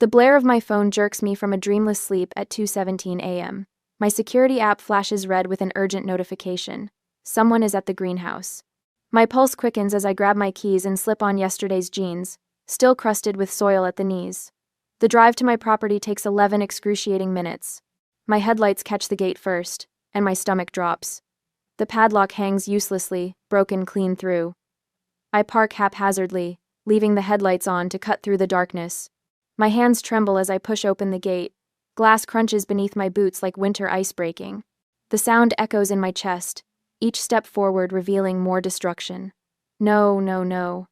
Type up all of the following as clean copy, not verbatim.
The blare of my phone jerks me from a dreamless sleep at 2:17 a.m. My security app flashes red with an urgent notification. Someone is at the greenhouse. My pulse quickens as I grab my keys and slip on yesterday's jeans, still crusted with soil at the knees. The drive to my property takes 11 excruciating minutes. My headlights catch the gate first, and my stomach drops. The padlock hangs uselessly, broken clean through. I park haphazardly, leaving the headlights on to cut through the darkness. My hands tremble as I push open the gate. Glass crunches beneath my boots like winter ice breaking. The sound echoes in my chest, each step forward revealing more destruction. No, no, no.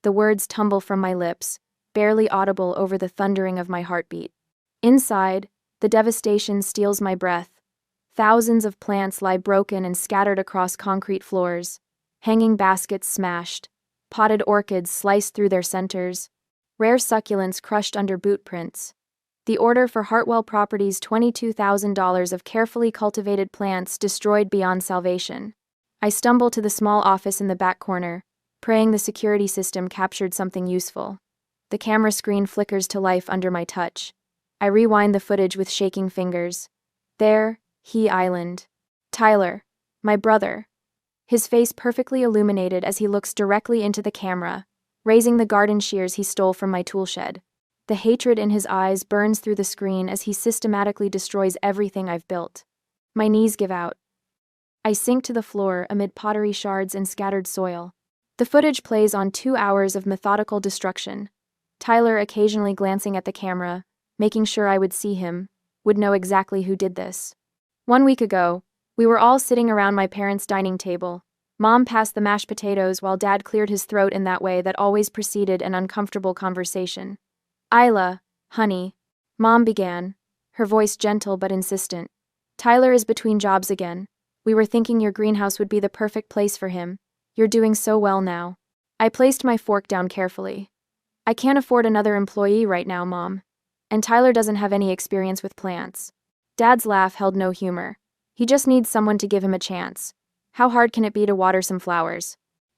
The words tumble from my lips, barely audible over the thundering of my heartbeat. Inside, the devastation steals my breath. Thousands of plants lie broken and scattered across concrete floors, hanging baskets smashed, potted orchids sliced through their centers, rare succulents crushed under boot prints. The order for Hartwell Properties' $22,000 of carefully cultivated plants destroyed beyond salvation. I stumble to the small office in the back corner, praying the security system captured something useful. The camera screen flickers to life under my touch. I rewind the footage with shaking fingers. There, He Island. Tyler, my brother. His face perfectly illuminated as he looks directly into the camera, raising the garden shears he stole from my tool shed. The hatred in his eyes burns through the screen as he systematically destroys everything I've built. My knees give out. I sink to the floor amid pottery shards and scattered soil. The footage plays on 2 hours of methodical destruction. Tyler occasionally glancing at the camera, making sure I would see him, would know exactly who did this. 1 week ago, we were all sitting around my parents' dining table. Mom passed the mashed potatoes while Dad cleared his throat in that way that always preceded an uncomfortable conversation. "Isla, honey," Mom began, her voice gentle but insistent. "Tyler is between jobs again. We were thinking your greenhouse would be the perfect place for him. You're doing so well now." I placed my fork down carefully. "I can't afford another employee right now, Mom. And Tyler doesn't have any experience with plants." Dad's laugh held no humor. "He just needs someone to give him a chance. How hard can it be to water some flowers?"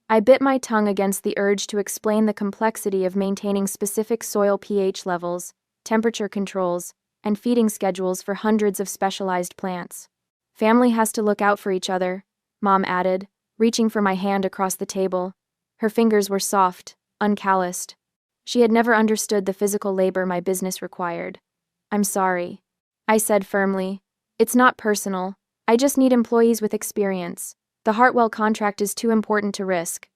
I bit my tongue against the urge to explain the complexity of maintaining specific soil pH levels, temperature controls, and feeding schedules for hundreds of specialized plants. "Family has to look out for each other," Mom added, reaching for my hand across the table. Her fingers were soft, uncalloused. She had never understood the physical labor my business required. "I'm sorry," I said firmly. "It's not personal. I just need employees with experience. The Hartwell contract is too important to risk."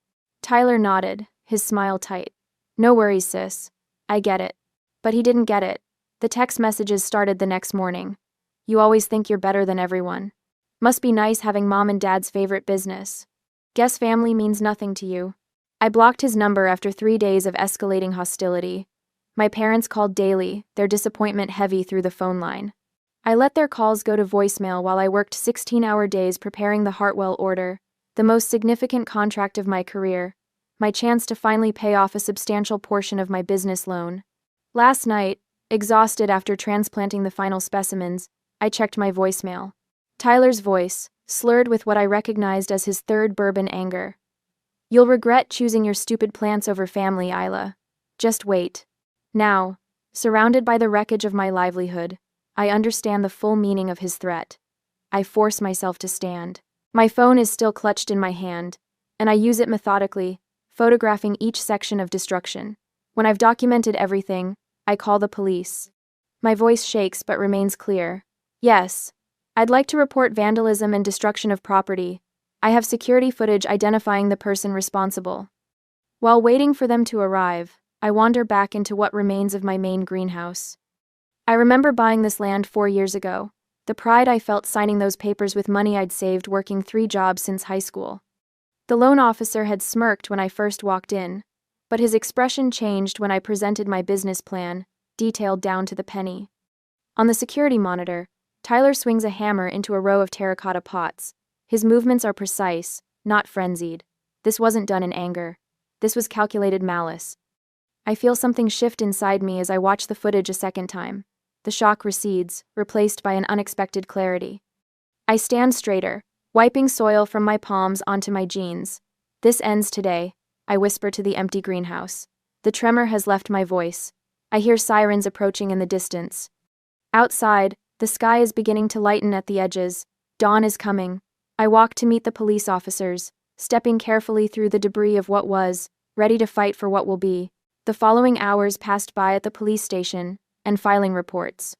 Tyler nodded, his smile tight. "No worries, sis. I get it." But he didn't get it. The text messages started the next morning. "You always think you're better than everyone. Must be nice having Mom and Dad's favorite business. Guess family means nothing to you." I blocked his number after 3 days of escalating hostility. My parents called daily, their disappointment heavy through the phone line. I let their calls go to voicemail while I worked 16-hour days preparing the Hartwell order, the most significant contract of my career, my chance to finally pay off a substantial portion of my business loan. Last night, exhausted after transplanting the final specimens, I checked my voicemail. Tyler's voice, slurred with what I recognized as his third bourbon anger. "You'll regret choosing your stupid plants over family, Isla. Just wait." Now, surrounded by the wreckage of my livelihood, I understand the full meaning of his threat. I force myself to stand. My phone is still clutched in my hand, and I use it methodically, photographing each section of destruction. When I've documented everything, I call the police. My voice shakes but remains clear. "Yes, I'd like to report vandalism and destruction of property. I have security footage identifying the person responsible." While waiting for them to arrive, I wander back into what remains of my main greenhouse. I remember buying this land 4 years ago, the pride I felt signing those papers with money I'd saved working 3 jobs since high school. The loan officer had smirked when I first walked in, but his expression changed when I presented my business plan, detailed down to the penny. On the security monitor, Tyler swings a hammer into a row of terracotta pots. His movements are precise, not frenzied. This wasn't done in anger. This was calculated malice. I feel something shift inside me as I watch the footage a second time. The shock recedes, replaced by an unexpected clarity. I stand straighter, wiping soil from my palms onto my jeans. "This ends today," I whisper to the empty greenhouse. The tremor has left my voice. I hear sirens approaching in the distance. Outside, the sky is beginning to lighten at the edges. Dawn is coming. I walk to meet the police officers, stepping carefully through the debris of what was, ready to fight for what will be. The following hours passed by at the police station, and filing reports.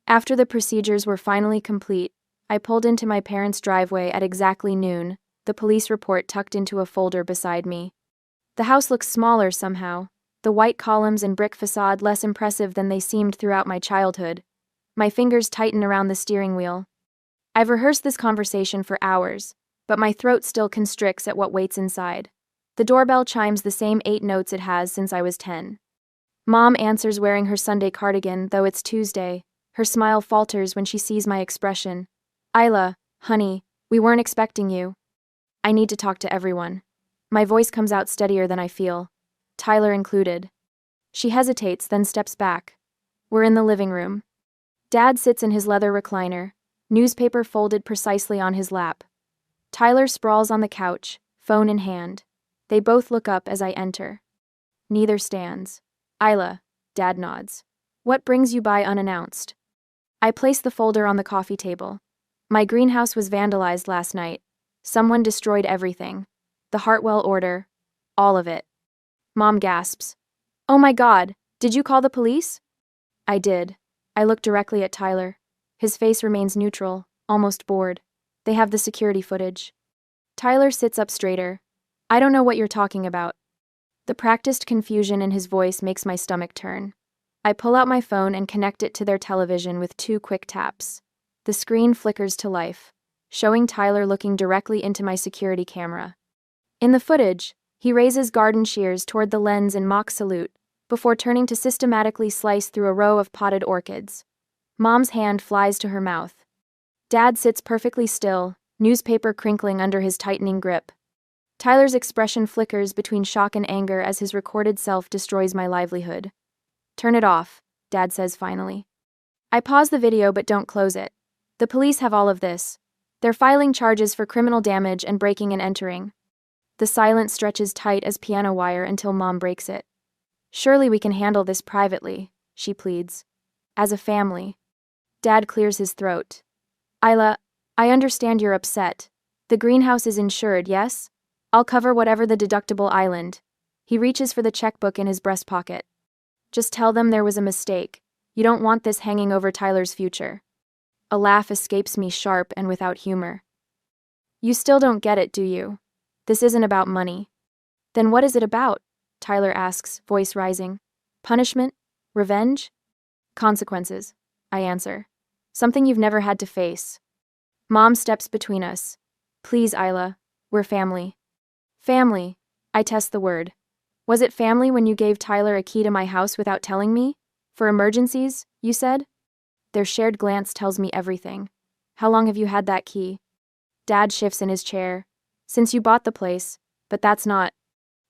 After the procedures were finally complete, I pulled into my parents' driveway at exactly noon, the police report tucked into a folder beside me. The house looks smaller somehow, the white columns and brick facade less impressive than they seemed throughout my childhood. My fingers tighten around the steering wheel. I've rehearsed this conversation for hours, but my throat still constricts at what waits inside. The doorbell chimes the same 8 notes it has since I was 10. Mom answers wearing her Sunday cardigan, though it's Tuesday. Her smile falters when she sees my expression. Isla, honey, we weren't expecting you. I need to talk to everyone. My voice comes out steadier than I feel. Tyler included. She hesitates, then steps back. We're in the living room. Dad sits in his leather recliner, newspaper folded precisely on his lap. Tyler sprawls on the couch, phone in hand. They both look up as I enter. Neither stands. Isla, Dad nods. What brings you by unannounced? I place the folder on the coffee table. My greenhouse was vandalized last night. Someone destroyed everything. The Hartwell order. All of it. Mom gasps. Oh my God, did you call the police? I did. I look directly at Tyler. His face remains neutral, almost bored. They have the security footage. Tyler sits up straighter. I don't know what you're talking about. The practiced confusion in his voice makes my stomach turn. I pull out my phone and connect it to their television with 2 quick taps. The screen flickers to life, showing Tyler looking directly into my security camera. In the footage, he raises garden shears toward the lens in mock salute, before turning to systematically slice through a row of potted orchids. Mom's hand flies to her mouth. Dad sits perfectly still, newspaper crinkling under his tightening grip. Tyler's expression flickers between shock and anger as his recorded self destroys my livelihood. Turn it off, Dad says finally. I pause the video but don't close it. The police have all of this. They're filing charges for criminal damage and breaking and entering. The silence stretches tight as piano wire until Mom breaks it. Surely we can handle this privately, she pleads. As a family. Dad clears his throat. Isla, I understand you're upset. The greenhouse is insured, yes? I'll cover whatever the deductible island. He reaches for the checkbook in his breast pocket. Just tell them there was a mistake. You don't want this hanging over Tyler's future. A laugh escapes me, sharp and without humor. You still don't get it, do you? This isn't about money. Then what is it about? Tyler asks, voice rising. Punishment? Revenge? Consequences, I answer. Something you've never had to face. Mom steps between us. Please, Isla, we're family. Family, I test the word. Was it family when you gave Tyler a key to my house without telling me? For emergencies, you said? Their shared glance tells me everything. How long have you had that key? Dad shifts in his chair. Since you bought the place, but that's not.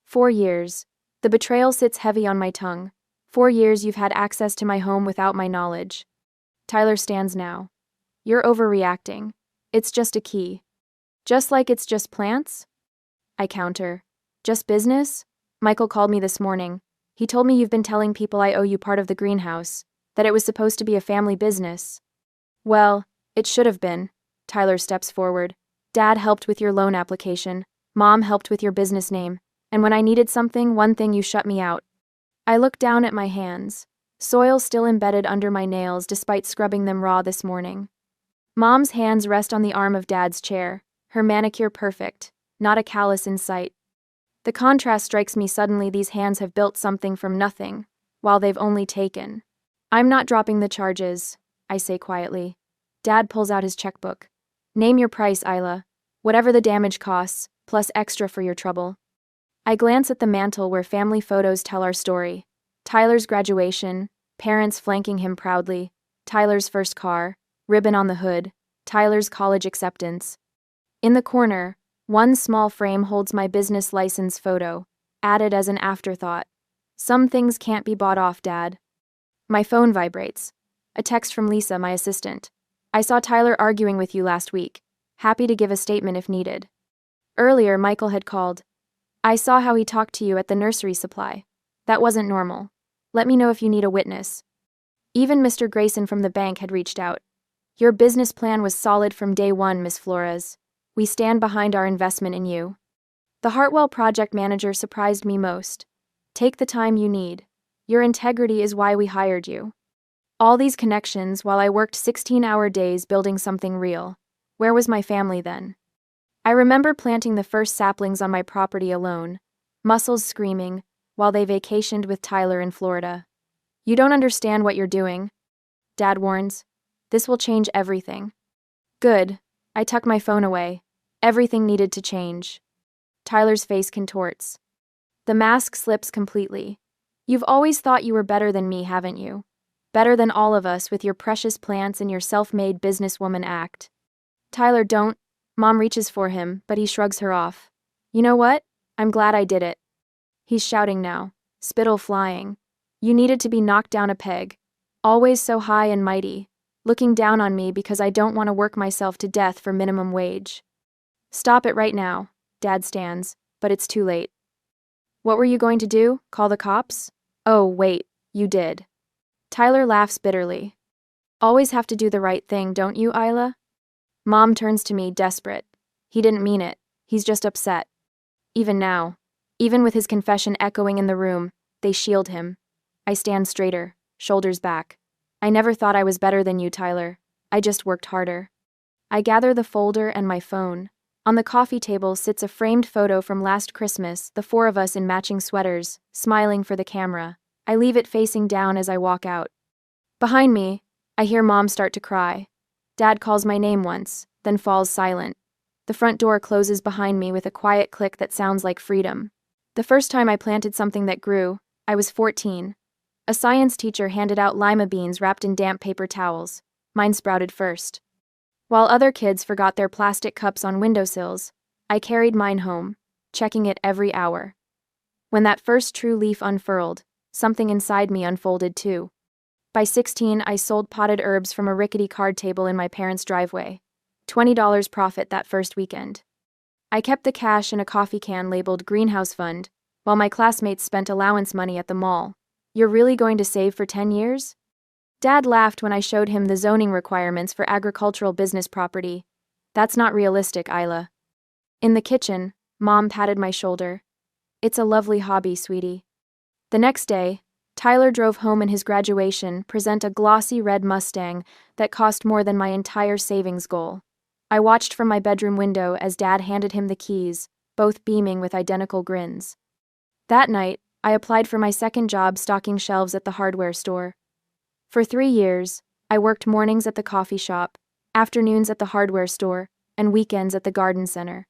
4 years. The betrayal sits heavy on my tongue. 4 years you've had access to my home without my knowledge. Tyler stands now. You're overreacting. It's just a key. Just like it's just plants? I counter. Just business? Michael called me this morning. He told me you've been telling people I owe you part of the greenhouse, that it was supposed to be a family business. Well, it should have been. Tyler steps forward. Dad helped with your loan application. Mom helped with your business name. And when I needed something, one thing you shut me out. I look down at my hands. Soil still embedded under my nails despite scrubbing them raw this morning. Mom's hands rest on the arm of Dad's chair, her manicure perfect, not a callus in sight. The contrast strikes me suddenly. These hands have built something from nothing, while they've only taken. I'm not dropping the charges, I say quietly. Dad pulls out his checkbook. Name your price, Isla. Whatever the damage costs, plus extra for your trouble. I glance at the mantle where family photos tell our story. Tyler's graduation, parents flanking him proudly, Tyler's first car, ribbon on the hood, Tyler's college acceptance. In the corner, one small frame holds my business license photo, added as an afterthought. Some things can't be bought off, Dad. My phone vibrates. A text from Lisa, my assistant. I saw Tyler arguing with you last week. Happy to give a statement if needed. Earlier, Michael had called. I saw how he talked to you at the nursery supply. That wasn't normal. Let me know if you need a witness. Even Mr. Grayson from the bank had reached out. Your business plan was solid from day one, Miss Flores. We stand behind our investment in you. The Hartwell project manager surprised me most. Take the time you need. Your integrity is why we hired you. All these connections while I worked 16-hour days building something real. Where was my family then? I remember planting the first saplings on my property alone, muscles screaming, while they vacationed with Tyler in Florida. You don't understand what you're doing, Dad warns. This will change everything. Good. I tuck my phone away. Everything needed to change. Tyler's face contorts. The mask slips completely. You've always thought you were better than me, haven't you? Better than all of us with your precious plants and your self-made businesswoman act. Tyler, don't. Mom reaches for him, but he shrugs her off. You know what? I'm glad I did it. He's shouting now, spittle flying. You needed to be knocked down a peg. Always so high and mighty, looking down on me because I don't want to work myself to death for minimum wage. Stop it right now, Dad stands, but it's too late. What were you going to do? Call the cops? Oh, wait, you did. Tyler laughs bitterly. Always have to do the right thing, don't you, Isla? Mom turns to me, desperate. He didn't mean it. He's just upset. Even now, even with his confession echoing in the room, they shield him. I stand straighter, shoulders back. I never thought I was better than you, Tyler. I just worked harder. I gather the folder and my phone. On the coffee table sits a framed photo from last Christmas, the four of us in matching sweaters, smiling for the camera. I leave it facing down as I walk out. Behind me, I hear Mom start to cry. Dad calls my name once, then falls silent. The front door closes behind me with a quiet click that sounds like freedom. The first time I planted something that grew, I was 14. A science teacher handed out lima beans wrapped in damp paper towels. Mine sprouted first. While other kids forgot their plastic cups on windowsills, I carried mine home, checking it every hour. When that first true leaf unfurled, something inside me unfolded too. By 16, I sold potted herbs from a rickety card table in my parents' driveway. $20 profit that first weekend. I kept the cash in a coffee can labeled Greenhouse Fund, while my classmates spent allowance money at the mall. You're really going to save for 10 years? Dad laughed when I showed him the zoning requirements for agricultural business property. That's not realistic, Isla. In the kitchen, Mom patted my shoulder. It's a lovely hobby, sweetie. The next day, Tyler drove home in his graduation present a glossy red Mustang that cost more than my entire savings goal. I watched from my bedroom window as Dad handed him the keys, both beaming with identical grins. That night, I applied for my second job stocking shelves at the hardware store. For 3 years, I worked mornings at the coffee shop, afternoons at the hardware store, and weekends at the garden center.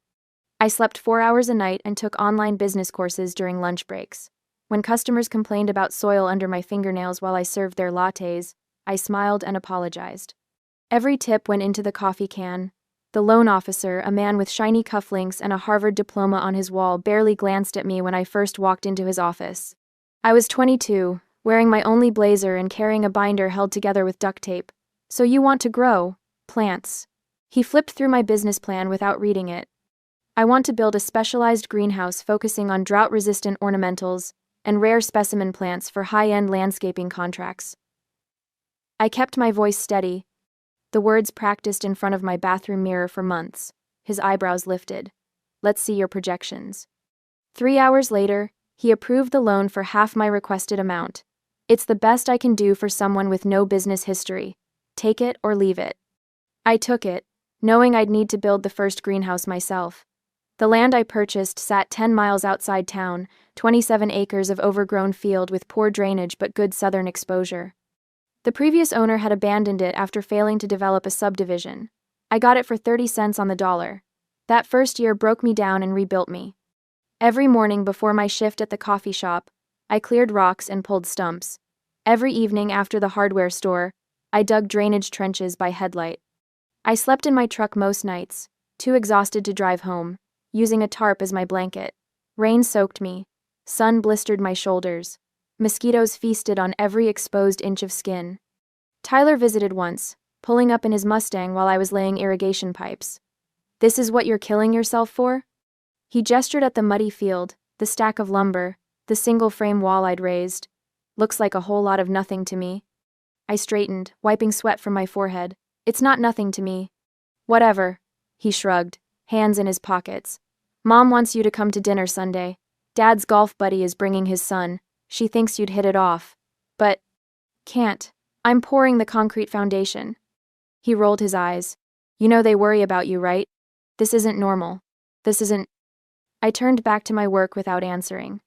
I slept 4 hours a night and took online business courses during lunch breaks. When customers complained about soil under my fingernails while I served their lattes, I smiled and apologized. Every tip went into the coffee can. The loan officer, a man with shiny cufflinks and a Harvard diploma on his wall, barely glanced at me when I first walked into his office. I was 22, wearing my only blazer and carrying a binder held together with duct tape. So you want to grow plants. He flipped through my business plan without reading it. I want to build a specialized greenhouse focusing on drought-resistant ornamentals and rare specimen plants for high-end landscaping contracts. I kept my voice steady, the words practiced in front of my bathroom mirror for months. His eyebrows lifted. Let's see your projections. 3 hours later, he approved the loan for half my requested amount. It's the best I can do for someone with no business history. Take it or leave it. I took it, knowing I'd need to build the first greenhouse myself. The land I purchased sat 10 miles outside town, 27 acres of overgrown field with poor drainage but good southern exposure. The previous owner had abandoned it after failing to develop a subdivision. I got it for 30 cents on the dollar. That first year broke me down and rebuilt me. Every morning before my shift at the coffee shop, I cleared rocks and pulled stumps. Every evening after the hardware store, I dug drainage trenches by headlight. I slept in my truck most nights, too exhausted to drive home, using a tarp as my blanket. Rain soaked me. Sun blistered my shoulders. Mosquitoes feasted on every exposed inch of skin. Tyler visited once, pulling up in his Mustang while I was laying irrigation pipes. This is what you're killing yourself for? He gestured at the muddy field, the stack of lumber, the single-frame wall I'd raised. Looks like a whole lot of nothing to me. I straightened, wiping sweat from my forehead. It's not nothing to me. Whatever. He shrugged, hands in his pockets. Mom wants you to come to dinner Sunday. Dad's golf buddy is bringing his son. She thinks you'd hit it off. But can't. I'm pouring the concrete foundation. He rolled his eyes. You know they worry about you, right? This isn't normal. This isn't. I turned back to my work without answering.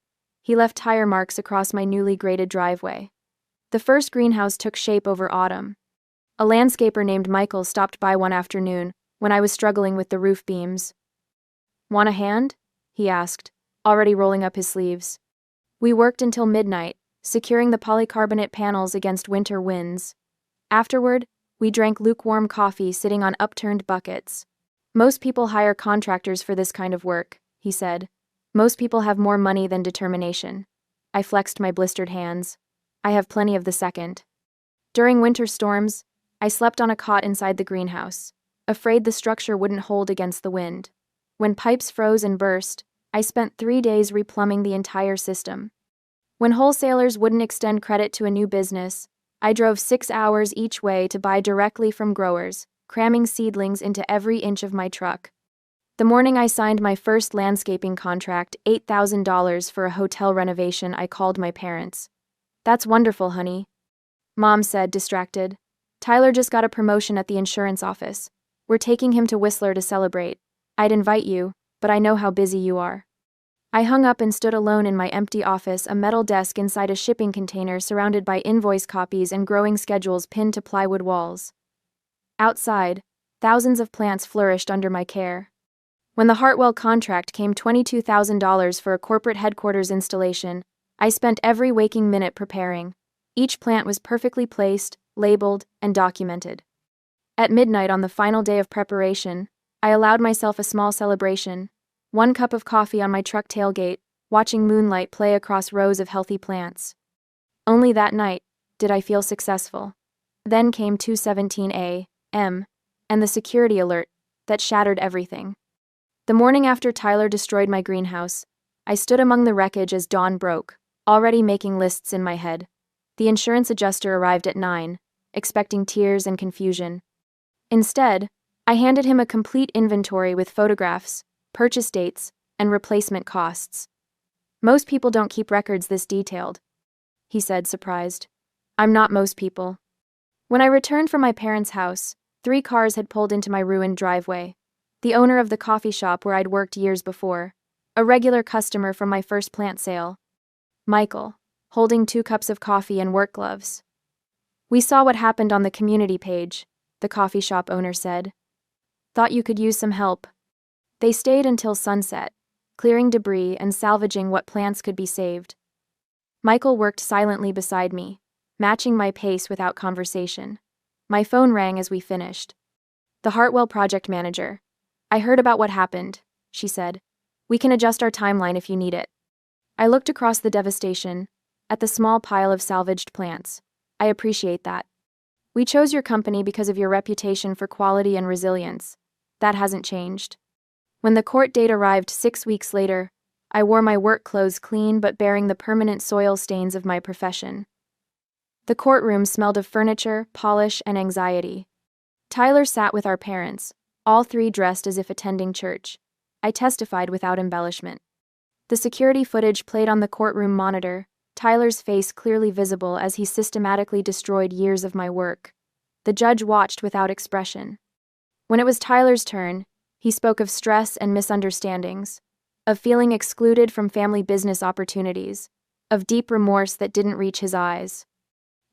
He left tire marks across my newly graded driveway. The first greenhouse took shape over autumn. A landscaper named Michael stopped by one afternoon when I was struggling with the roof beams. Want a hand? He asked, already rolling up his sleeves. We worked until midnight, securing the polycarbonate panels against winter winds. Afterward, we drank lukewarm coffee sitting on upturned buckets. Most people hire contractors for this kind of work, he said. Most people have more money than determination. I flexed my blistered hands. I have plenty of the second. During winter storms, I slept on a cot inside the greenhouse, afraid the structure wouldn't hold against the wind. When pipes froze and burst, I spent 3 days replumbing the entire system. When wholesalers wouldn't extend credit to a new business, I drove 6 hours each way to buy directly from growers, cramming seedlings into every inch of my truck. The morning I signed my first landscaping contract, $8,000 for a hotel renovation, I called my parents. That's wonderful, honey. Mom said, distracted. Tyler just got a promotion at the insurance office. We're taking him to Whistler to celebrate. I'd invite you, but I know how busy you are. I hung up and stood alone in my empty office, a metal desk inside a shipping container surrounded by invoice copies and growing schedules pinned to plywood walls. Outside, thousands of plants flourished under my care. When the Hartwell contract came, $22,000 for a corporate headquarters installation, I spent every waking minute preparing. Each plant was perfectly placed, labeled, and documented. At midnight on the final day of preparation, I allowed myself a small celebration. 1 cup of coffee on my truck tailgate, watching moonlight play across rows of healthy plants. Only that night did I feel successful. Then came 2:17 a.m. and the security alert that shattered everything. The morning after Tyler destroyed my greenhouse, I stood among the wreckage as dawn broke, already making lists in my head. The insurance adjuster arrived at 9, expecting tears and confusion. Instead, I handed him a complete inventory with photographs, purchase dates, and replacement costs. Most people don't keep records this detailed, he said, surprised. I'm not most people. When I returned from my parents' house, 3 cars had pulled into my ruined driveway. The owner of the coffee shop where I'd worked years before, a regular customer from my first plant sale. Michael, holding 2 cups of coffee and work gloves. We saw what happened on the community page, the coffee shop owner said. Thought you could use some help. They stayed until sunset, clearing debris and salvaging what plants could be saved. Michael worked silently beside me, matching my pace without conversation. My phone rang as we finished. The Hartwell project manager. I heard about what happened, she said. We can adjust our timeline if you need it. I looked across the devastation, at the small pile of salvaged plants. I appreciate that. We chose your company because of your reputation for quality and resilience. That hasn't changed. When the court date arrived 6 weeks later, I wore my work clothes clean but bearing the permanent soil stains of my profession. The courtroom smelled of furniture, polish, and anxiety. Tyler sat with our parents, all 3 dressed as if attending church. I testified without embellishment. The security footage played on the courtroom monitor, Tyler's face clearly visible as he systematically destroyed years of my work. The judge watched without expression. When it was Tyler's turn, he spoke of stress and misunderstandings, of feeling excluded from family business opportunities, of deep remorse that didn't reach his eyes.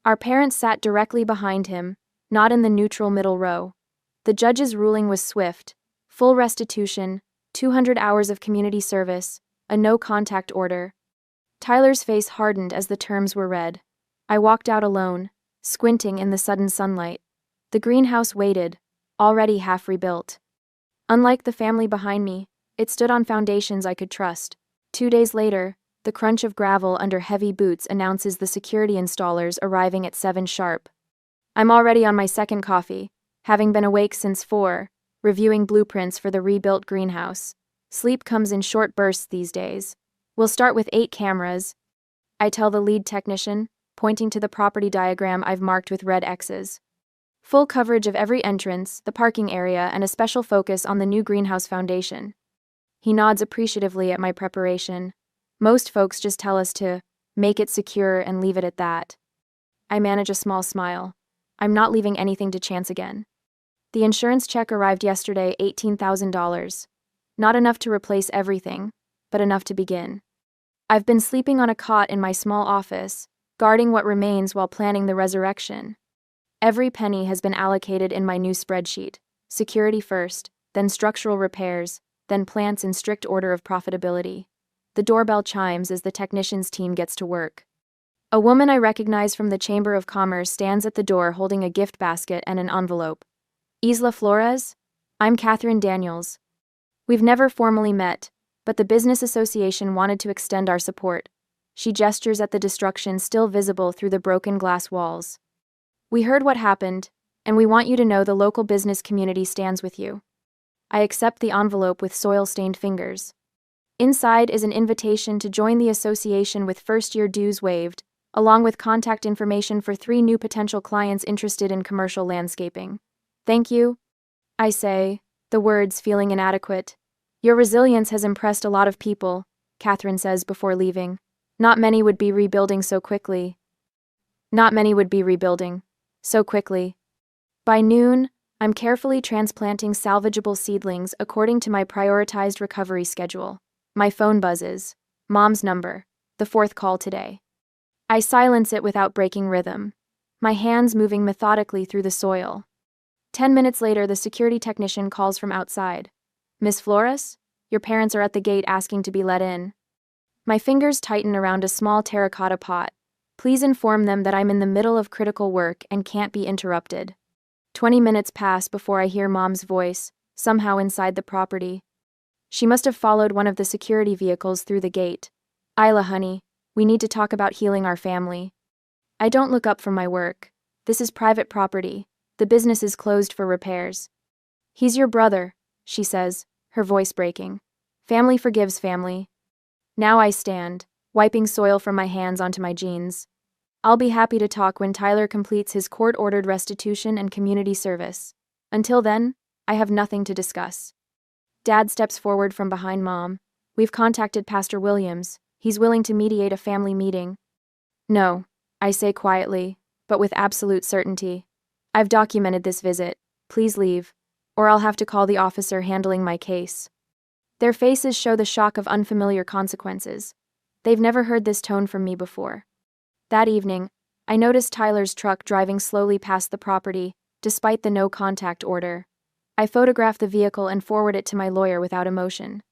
Our parents sat directly behind him, not in the neutral middle row. The judge's ruling was swift: full restitution, 200 hours of community service, a no-contact order. Tyler's face hardened as the terms were read. I walked out alone, squinting in the sudden sunlight. The greenhouse waited, already half rebuilt. Unlike the family behind me, it stood on foundations I could trust. 2 days later, the crunch of gravel under heavy boots announces the security installers arriving at 7 sharp. I'm already on my second coffee, having been awake since 4, reviewing blueprints for the rebuilt greenhouse. Sleep comes in short bursts these days. We'll start with 8 cameras, I tell the lead technician, pointing to the property diagram I've marked with red X's. Full coverage of every entrance, the parking area, and a special focus on the new greenhouse foundation. He nods appreciatively at my preparation. Most folks just tell us to make it secure and leave it at that. I manage a small smile. I'm not leaving anything to chance again. The insurance check arrived yesterday, $18,000. Not enough to replace everything, but enough to begin. I've been sleeping on a cot in my small office, guarding what remains while planning the resurrection. Every penny has been allocated in my new spreadsheet. Security first, then structural repairs, then plants in strict order of profitability. The doorbell chimes as the technicians team gets to work. A woman I recognize from the Chamber of Commerce stands at the door holding a gift basket and an envelope. Isla Flores? I'm Catherine Daniels. We've never formally met, but the business association wanted to extend our support. She gestures at the destruction still visible through the broken glass walls. We heard what happened, and we want you to know the local business community stands with you. I accept the envelope with soil-stained fingers. Inside is an invitation to join the association with first-year dues waived, along with contact information for 3 new potential clients interested in commercial landscaping. Thank you, I say, the words feeling inadequate. Your resilience has impressed a lot of people, Catherine says before leaving. Not many would be rebuilding so quickly. By noon, I'm carefully transplanting salvageable seedlings according to my prioritized recovery schedule. My phone buzzes. Mom's number. The 4th call today. I silence it without breaking rhythm, my hands moving methodically through the soil. 10 minutes later, the security technician calls from outside. Miss Flores? Your parents are at the gate asking to be let in. My fingers tighten around a small terracotta pot. Please inform them that I'm in the middle of critical work and can't be interrupted. 20 minutes pass before I hear Mom's voice, somehow inside the property. She must have followed one of the security vehicles through the gate. Isla, honey, we need to talk about healing our family. I don't look up from my work. This is private property. The business is closed for repairs. He's your brother, she says, her voice breaking. Family forgives family. Now I stand, wiping soil from my hands onto my jeans. I'll be happy to talk when Tyler completes his court-ordered restitution and community service. Until then, I have nothing to discuss. Dad steps forward from behind Mom. We've contacted Pastor Williams. He's willing to mediate a family meeting. No, I say quietly, but with absolute certainty. I've documented this visit. Please leave, or I'll have to call the officer handling my case. Their faces show the shock of unfamiliar consequences. They've never heard this tone from me before. That evening, I noticed Tyler's truck driving slowly past the property, despite the no-contact order. I photograph the vehicle and forward it to my lawyer without emotion.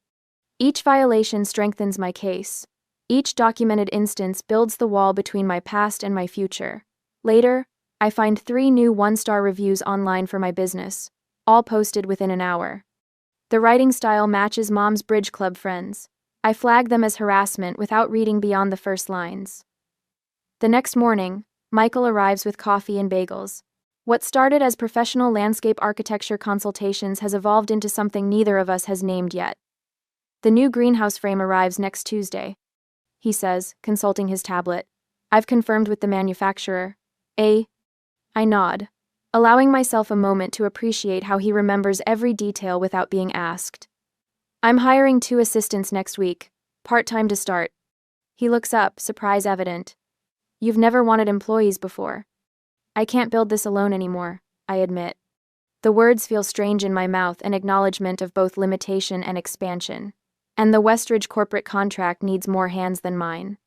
Each violation strengthens my case. Each documented instance builds the wall between my past and my future. Later, I find 3 new 1-star reviews online for my business, all posted within an hour. The writing style matches Mom's Bridge Club friends. I flag them as harassment without reading beyond the first lines. The next morning, Michael arrives with coffee and bagels. What started as professional landscape architecture consultations has evolved into something neither of us has named yet. The new greenhouse frame arrives next Tuesday, he says, consulting his tablet. I've confirmed with the manufacturer. I nod, allowing myself a moment to appreciate how he remembers every detail without being asked. I'm hiring 2 assistants next week, part-time to start. He looks up, surprise evident. You've never wanted employees before. I can't build this alone anymore, I admit. The words feel strange in my mouth, an acknowledgement of both limitation and expansion. And the Westridge corporate contract needs more hands than mine.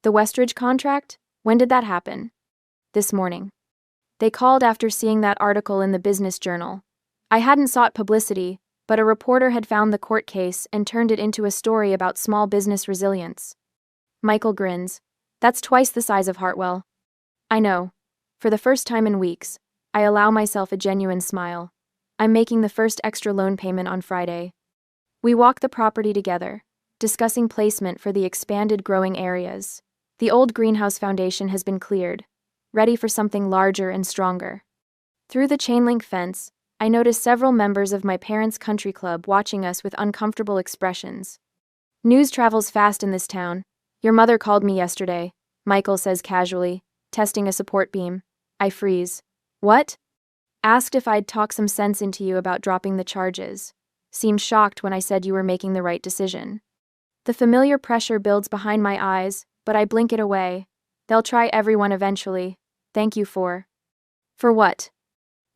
The Westridge contract? When did that happen? This morning. They called after seeing that article in the Business Journal. I hadn't sought publicity, but a reporter had found the court case and turned it into a story about small business resilience. Michael grins. That's twice the size of Hartwell. I know. For the first time in weeks, I allow myself a genuine smile. I'm making the first extra loan payment on Friday. We walk the property together, discussing placement for the expanded growing areas. The old greenhouse foundation has been cleared, ready for something larger and stronger. Through the chain-link fence, I notice several members of my parents' country club watching us with uncomfortable expressions. News travels fast in this town. Your mother called me yesterday, Michael says casually. testing a support beam. I freeze. What? Asked if I'd talk some sense into you about dropping the charges. Seemed shocked when I said you were making the right decision. The familiar pressure builds behind my eyes, but I blink it away. They'll try everyone eventually. Thank you for. For what?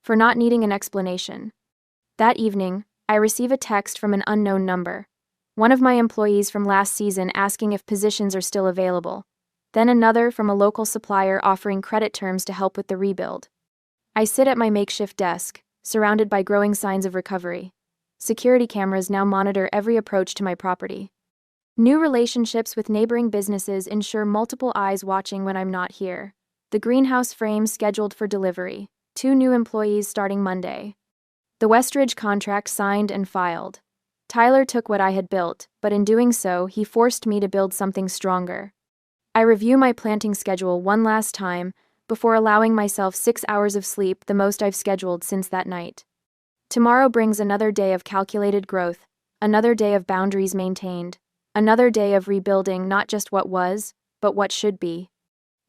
For not needing an explanation. That evening, I receive a text from an unknown number. One of my employees from last season asking if positions are still available. Then another from a local supplier offering credit terms to help with the rebuild. I sit at my makeshift desk, surrounded by growing signs of recovery. Security cameras now monitor every approach to my property. New relationships with neighboring businesses ensure multiple eyes watching when I'm not here. The greenhouse frame scheduled for delivery. 2 new employees starting Monday. The Westridge contract signed and filed. Tyler took what I had built, but in doing so, he forced me to build something stronger. I review my planting schedule one last time before allowing myself 6 hours of sleep, the most I've scheduled since that night. Tomorrow brings another day of calculated growth, another day of boundaries maintained, another day of rebuilding not just what was, but what should be.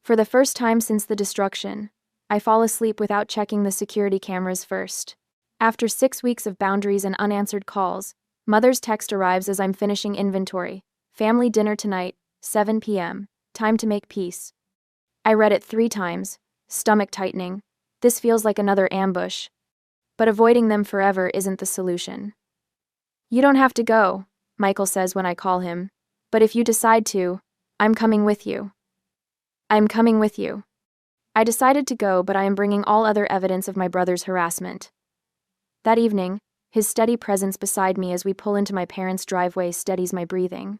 For the first time since the destruction, I fall asleep without checking the security cameras first. After 6 weeks of boundaries and unanswered calls, Mother's text arrives as I'm finishing inventory. Family dinner tonight, 7 p.m. Time to make peace. I read it 3 times, stomach tightening. This feels like another ambush. But avoiding them forever isn't the solution. You don't have to go, Michael says when I call him. But if you decide to, I'm coming with you. I'm coming with you. I decided to go, but I am bringing all other evidence of my brother's harassment. That evening, his steady presence beside me as we pull into my parents' driveway steadies my breathing.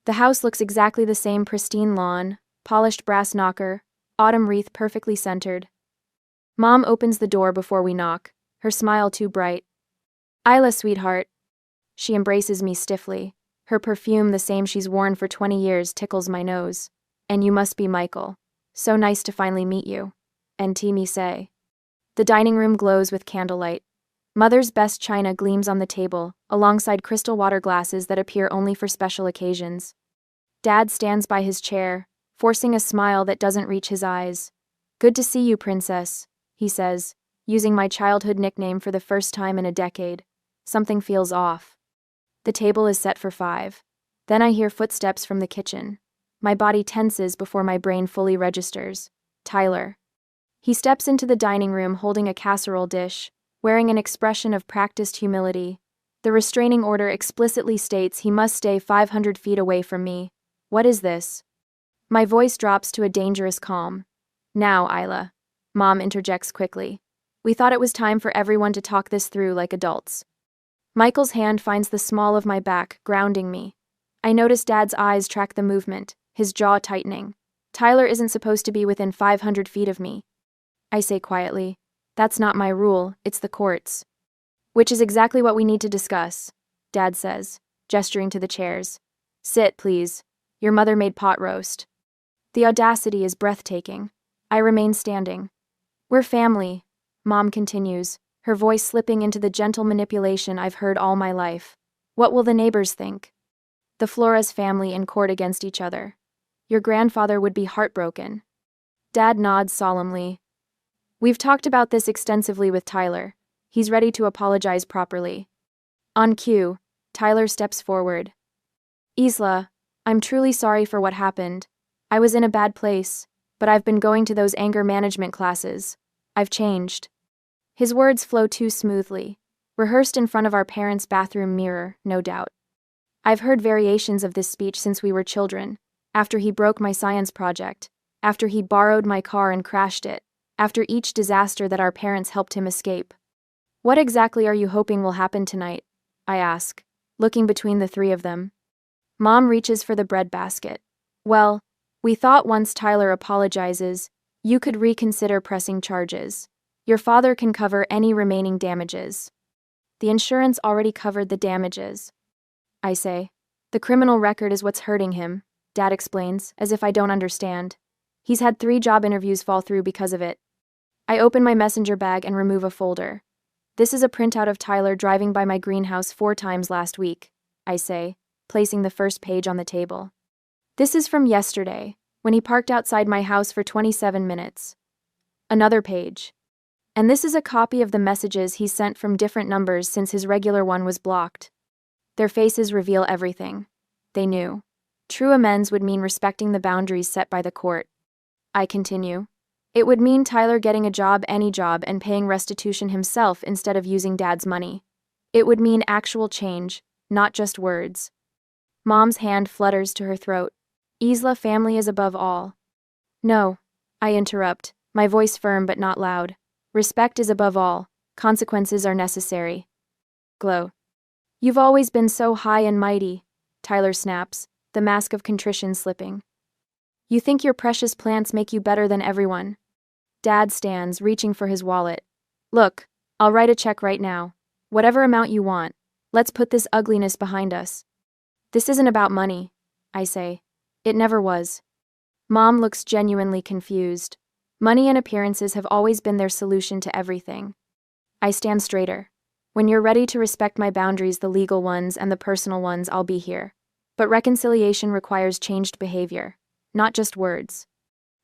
The house looks exactly the same: pristine lawn, polished brass knocker, autumn wreath perfectly centered. Mom opens the door before we knock, her smile too bright. Isla, sweetheart. She embraces me stiffly. Her perfume, the same she's worn for 20 years, tickles my nose. And you must be Michael. So nice to finally meet you. And me say. The dining room glows with candlelight. Mother's best china gleams on the table, alongside crystal water glasses that appear only for special occasions. Dad stands by his chair, forcing a smile that doesn't reach his eyes. Good to see you, princess, he says, using my childhood nickname for the first time in a decade. Something feels off. The table is set for 5. Then I hear footsteps from the kitchen. My body tenses before my brain fully registers. Tyler. He steps into the dining room holding a casserole dish, wearing an expression of practiced humility. The restraining order explicitly states he must stay 500 feet away from me. What is this? My voice drops to a dangerous calm. Now, Isla. Mom interjects quickly. We thought it was time for everyone to talk this through like adults. Michael's hand finds the small of my back, grounding me. I notice Dad's eyes track the movement, his jaw tightening. Tyler isn't supposed to be within 500 feet of me. I say quietly, that's not my rule, it's the court's. Which is exactly what we need to discuss, Dad says, gesturing to the chairs. Sit, please. Your mother made pot roast. The audacity is breathtaking. I remain standing. We're family, Mom continues, her voice slipping into the gentle manipulation I've heard all my life. What will the neighbors think? The Flores family in court against each other. Your grandfather would be heartbroken. Dad nods solemnly. We've talked about this extensively with Tyler. He's ready to apologize properly. On cue, Tyler steps forward. Isla, I'm truly sorry for what happened. I was in a bad place, but I've been going to those anger management classes. I've changed. His words flow too smoothly, rehearsed in front of our parents' bathroom mirror, no doubt. I've heard variations of this speech since we were children, after he broke my science project, after he borrowed my car and crashed it, after each disaster that our parents helped him escape. What exactly are you hoping will happen tonight? I ask, looking between the 3 of them. Mom reaches for the bread basket. Well, we thought once Tyler apologizes, you could reconsider pressing charges. Your father can cover any remaining damages. The insurance already covered the damages. I say. The criminal record is what's hurting him, Dad explains, as if I don't understand. He's had 3 job interviews fall through because of it. I open my messenger bag and remove a folder. This is a printout of Tyler driving by my greenhouse 4 times last week, I say, placing the first page on the table. This is from yesterday. when he parked outside my house for 27 minutes. Another page. And this is a copy of the messages he sent from different numbers since his regular one was blocked. Their faces reveal everything. They knew. True amends would mean respecting the boundaries set by the court. I continue. It would mean Tyler getting a job, any job, and paying restitution himself instead of using Dad's money. It would mean actual change, not just words. Mom's hand flutters to her throat. Isla, family is above all. No, I interrupt, my voice firm but not loud. Respect is above all. Consequences are necessary. Glow. You've always been so high and mighty, Tyler snaps, the mask of contrition slipping. You think your precious plants make you better than everyone. Dad stands, reaching for his wallet. Look, I'll write a check right now. Whatever amount you want. Let's put this ugliness behind us. This isn't about money, I say. It never was. Mom looks genuinely confused. Money and appearances have always been their solution to everything. I stand straighter. When you're ready to respect my boundaries, the legal ones and the personal ones, I'll be here. But reconciliation requires changed behavior, not just words.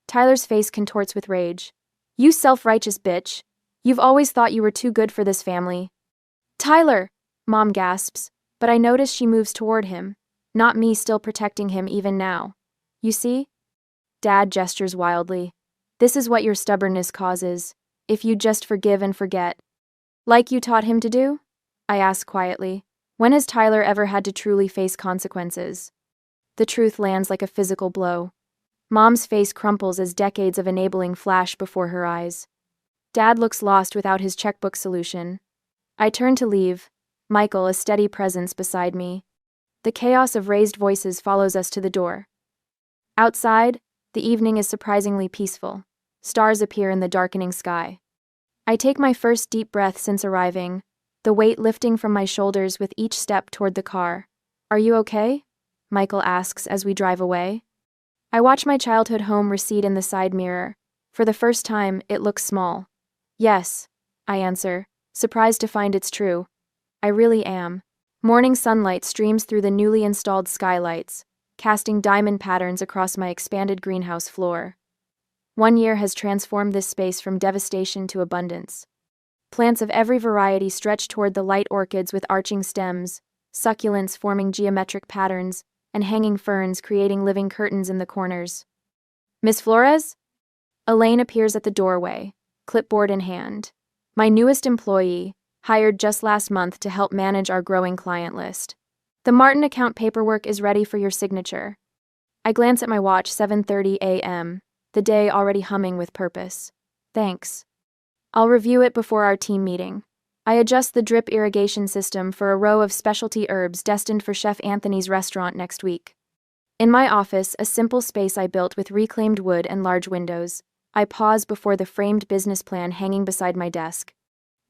Tyler's face contorts with rage. You self-righteous bitch. You've always thought you were too good for this family. Tyler! Mom gasps, but I notice she moves toward him, not me still protecting him even now. You see? Dad gestures wildly. This is what your stubbornness causes, if you just forgive and forget. Like you taught him to do? I ask quietly. When has Tyler ever had to truly face consequences? The truth lands like a physical blow. Mom's face crumples as decades of enabling flash before her eyes. Dad looks lost without his checkbook solution. I turn to leave, Michael a steady presence beside me. The chaos of raised voices follows us to the door. Outside, the evening is surprisingly peaceful. Stars appear in the darkening sky. I take my first deep breath since arriving, the weight lifting from my shoulders with each step toward the car. Are you okay? Michael asks as we drive away. I watch my childhood home recede in the side mirror. For the first time, it looks small. Yes, I answer, surprised to find it's true. I really am. Morning sunlight streams through the newly installed skylights, casting diamond patterns across my expanded greenhouse floor. 1 year has transformed this space from devastation to abundance. Plants of every variety stretch toward the light, orchids with arching stems, succulents forming geometric patterns, and hanging ferns creating living curtains in the corners. Miss Flores? Elaine appears at the doorway, clipboard in hand. My newest employee, hired just last month to help manage our growing client list. The Martin account paperwork is ready for your signature. I glance at my watch, 7:30 a.m., the day already humming with purpose. Thanks. I'll review it before our team meeting. I adjust the drip irrigation system for a row of specialty herbs destined for Chef Anthony's restaurant next week. In my office, a simple space I built with reclaimed wood and large windows, I pause before the framed business plan hanging beside my desk.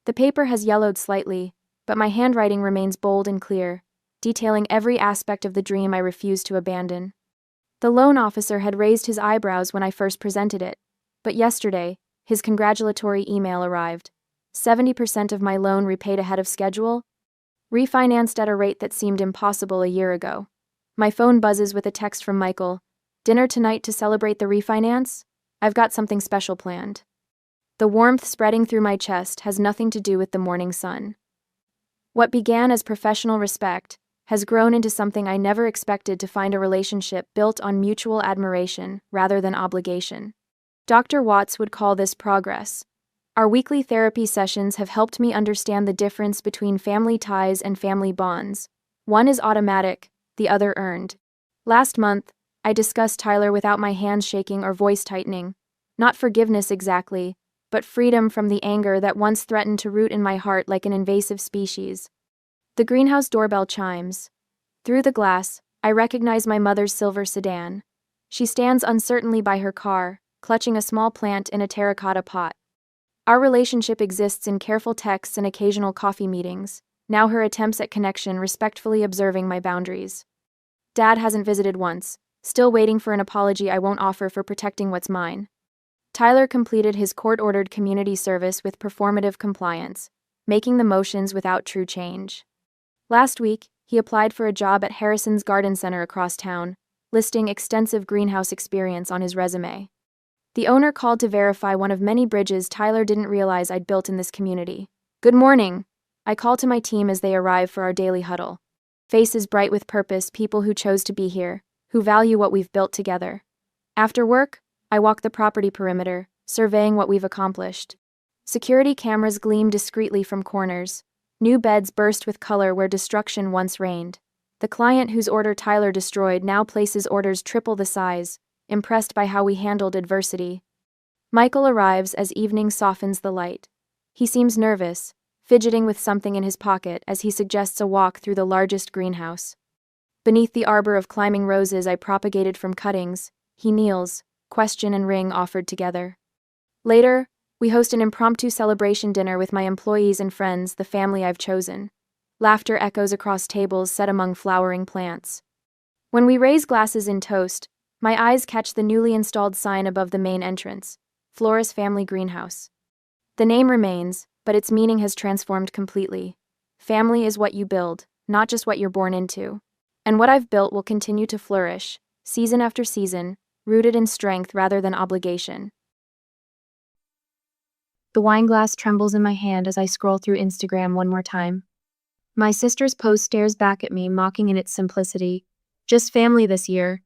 The paper has yellowed slightly, but my handwriting remains bold and clear, detailing every aspect of the dream I refuse to abandon. The loan officer had raised his eyebrows when I first presented it, but yesterday, his congratulatory email arrived. 70% of my loan repaid ahead of schedule, refinanced at a rate that seemed impossible a year ago. My phone buzzes with a text from Michael. Dinner tonight to celebrate the refinance? I've got something special planned. The warmth spreading through my chest has nothing to do with the morning sun. What began as professional respect has grown into something I never expected to find, a relationship built on mutual admiration rather than obligation. Dr. Watts would call this progress. Our weekly therapy sessions have helped me understand the difference between family ties and family bonds. One is automatic, the other earned. Last month, I discussed Tyler without my hands shaking or voice tightening. Not forgiveness exactly, but freedom from the anger that once threatened to root in my heart like an invasive species. The greenhouse doorbell chimes. Through the glass, I recognize my mother's silver sedan. She stands uncertainly by her car, clutching a small plant in a terracotta pot. Our relationship exists in careful texts and occasional coffee meetings, now her attempts at connection respectfully observing my boundaries. Dad hasn't visited once, still waiting for an apology I won't offer for protecting what's mine. Tyler completed his court-ordered community service with performative compliance, making the motions without true change. Last week, he applied for a job at Harrison's Garden Center across town, listing extensive greenhouse experience on his resume. The owner called to verify one of many bridges Tyler didn't realize I'd built in this community. Good morning. I call to my team as they arrive for our daily huddle. Faces bright with purpose, people who chose to be here, who value what we've built together. After work, I walk the property perimeter, surveying what we've accomplished. Security cameras gleam discreetly from corners. New beds burst with color where destruction once reigned. The client whose order Tyler destroyed now places orders triple the size, impressed by how we handled adversity. Michael arrives as evening softens the light. He seems nervous, fidgeting with something in his pocket as he suggests a walk through the largest greenhouse. Beneath the arbor of climbing roses I propagated from cuttings, he kneels, question and ring offered together. Later, we host an impromptu celebration dinner with my employees and friends, the family I've chosen. Laughter echoes across tables set among flowering plants. When we raise glasses in toast, my eyes catch the newly installed sign above the main entrance, Flores Family Greenhouse. The name remains, but its meaning has transformed completely. Family is what you build, not just what you're born into. And what I've built will continue to flourish, season after season, rooted in strength rather than obligation. The wine glass trembles in my hand as I scroll through Instagram one more time. My sister's post stares back at me, mocking in its simplicity. Just family this year.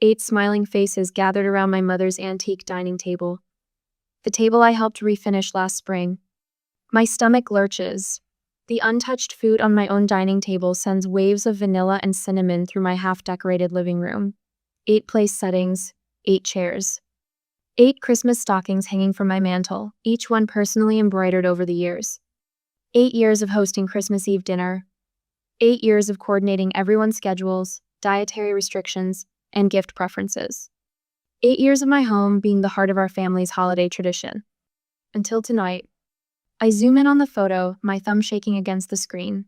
8 smiling faces gathered around my mother's antique dining table. The table I helped refinish last spring. My stomach lurches. The untouched food on my own dining table sends waves of vanilla and cinnamon through my half-decorated living room. 8 place settings, 8 chairs. 8 Christmas stockings hanging from my mantel, each one personally embroidered over the years. 8 years of hosting Christmas Eve dinner. 8 years of coordinating everyone's schedules, dietary restrictions, and gift preferences. 8 years of my home being the heart of our family's holiday tradition. Until tonight. I zoom in on the photo, my thumb shaking against the screen.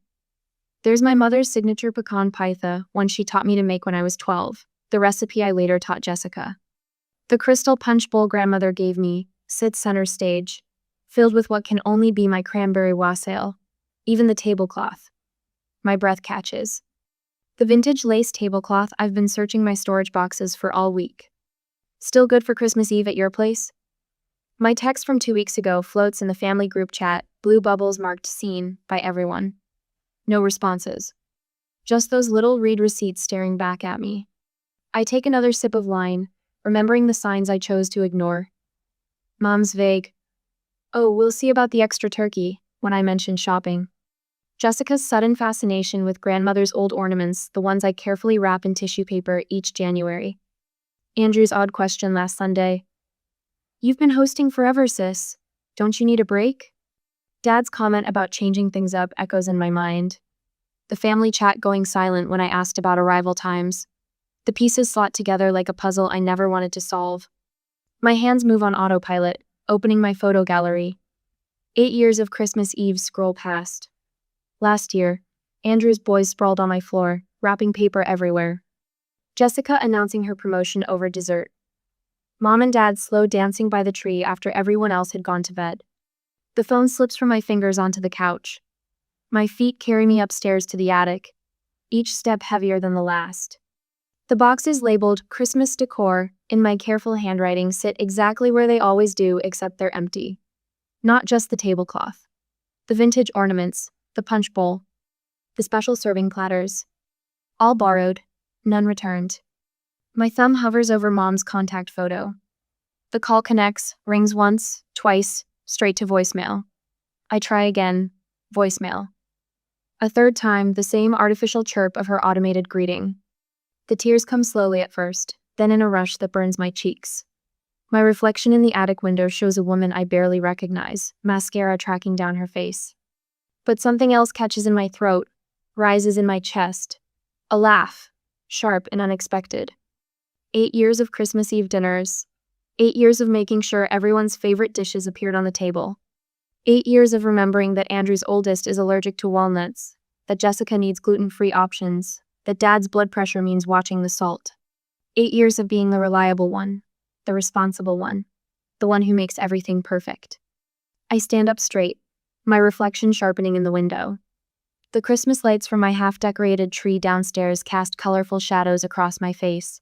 There's my mother's signature pecan pytha, one she taught me to make when I was 12, the recipe I later taught Jessica. The crystal punch bowl grandmother gave me sits center stage, filled with what can only be my cranberry wassail, even the tablecloth. My breath catches. The vintage lace tablecloth I've been searching my storage boxes for all week. Still good for Christmas Eve at your place? My text from 2 weeks ago floats in the family group chat, blue bubbles marked seen by everyone. No responses. Just those little read receipts staring back at me. I take another sip of wine, remembering the signs I chose to ignore. Mom's vague, "Oh, we'll see about the extra turkey," when I mentioned shopping. Jessica's sudden fascination with grandmother's old ornaments, the ones I carefully wrap in tissue paper each January. Andrew's odd question last Sunday. "You've been hosting forever, sis. Don't you need a break?" Dad's comment about changing things up echoes in my mind. The family chat going silent when I asked about arrival times. The pieces slot together like a puzzle I never wanted to solve. My hands move on autopilot, opening my photo gallery. 8 years of Christmas Eve scroll past. Last year, Andrew's boys sprawled on my floor, wrapping paper everywhere. Jessica announcing her promotion over dessert. Mom and Dad slow dancing by the tree after everyone else had gone to bed. The phone slips from my fingers onto the couch. My feet carry me upstairs to the attic, each step heavier than the last. The boxes labeled Christmas decor in my careful handwriting sit exactly where they always do, except they're empty. Not just the tablecloth. The vintage ornaments, the punch bowl, the special serving platters. All borrowed, none returned. My thumb hovers over Mom's contact photo. The call connects, rings once, twice, straight to voicemail. I try again, voicemail. A third time, the same artificial chirp of her automated greeting. The tears come slowly at first, then in a rush that burns my cheeks. My reflection in the attic window shows a woman I barely recognize, mascara tracking down her face. But something else catches in my throat, rises in my chest. A laugh, sharp and unexpected. 8 years of Christmas Eve dinners. 8 years of making sure everyone's favorite dishes appeared on the table. 8 years of remembering that Andrew's oldest is allergic to walnuts, that Jessica needs gluten-free options, that Dad's blood pressure means watching the salt. 8 years of being the reliable one, the responsible one, the one who makes everything perfect. I stand up straight, my reflection sharpening in the window. The Christmas lights from my half-decorated tree downstairs cast colorful shadows across my face.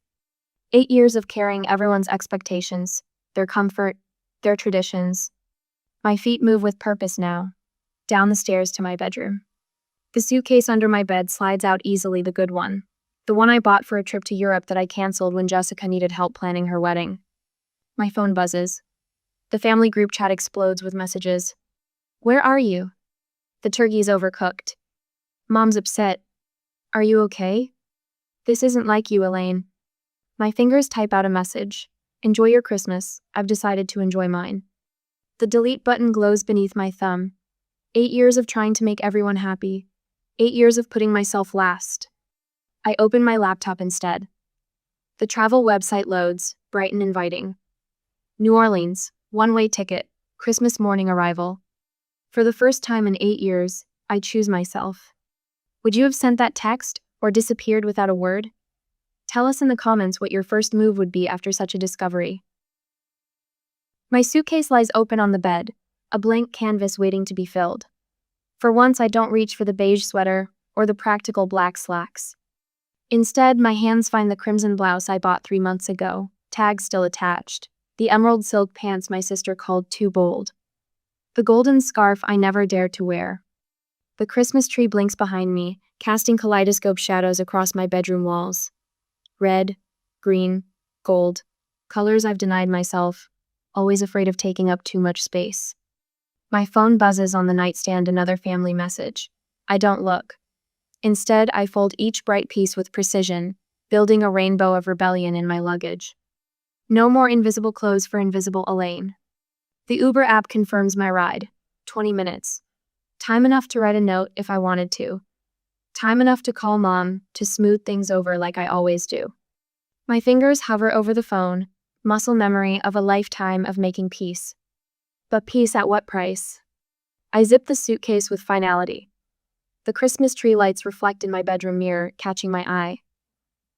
8 years of carrying everyone's expectations, their comfort, their traditions. My feet move with purpose now, down the stairs to my bedroom. The suitcase under my bed slides out easily, the good one. The one I bought for a trip to Europe that I canceled when Jessica needed help planning her wedding. My phone buzzes. The family group chat explodes with messages. Where are you? The turkey's overcooked. Mom's upset. Are you okay? This isn't like you, Elaine. My fingers type out a message. Enjoy your Christmas. I've decided to enjoy mine. The delete button glows beneath my thumb. 8 years of trying to make everyone happy. 8 years of putting myself last. I open my laptop instead. The travel website loads, bright and inviting. New Orleans, one-way ticket, Christmas morning arrival. For the first time in 8 years, I choose myself. Would you have sent that text or disappeared without a word? Tell us in the comments what your first move would be after such a discovery. My suitcase lies open on the bed, a blank canvas waiting to be filled. For once, I don't reach for the beige sweater or the practical black slacks. Instead, my hands find the crimson blouse I bought 3 months ago, tag still attached, the emerald silk pants my sister called too bold, the golden scarf I never dared to wear. The Christmas tree blinks behind me, casting kaleidoscope shadows across my bedroom walls. Red, green, gold, colors I've denied myself, always afraid of taking up too much space. My phone buzzes on the nightstand, another family message. I don't look. Instead, I fold each bright piece with precision, building a rainbow of rebellion in my luggage. No more invisible clothes for invisible Elaine. The Uber app confirms my ride. 20 minutes. Time enough to write a note if I wanted to. Time enough to call Mom to smooth things over like I always do. My fingers hover over the phone, muscle memory of a lifetime of making peace. But peace at what price? I zip the suitcase with finality. The Christmas tree lights reflect in my bedroom mirror, catching my eye.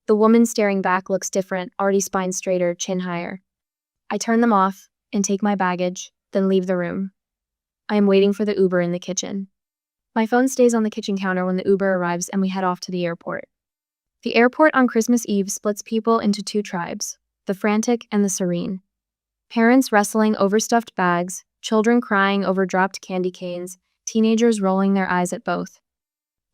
The woman staring back looks different, already spine straighter, chin higher. I turn them off and take my baggage, then leave the room. I am waiting for the Uber in the kitchen. My phone stays on the kitchen counter when the Uber arrives and we head off to the airport. The airport on Christmas Eve splits people into 2 tribes, the frantic and the serene. Parents wrestling over stuffed bags, children crying over dropped candy canes, teenagers rolling their eyes at both.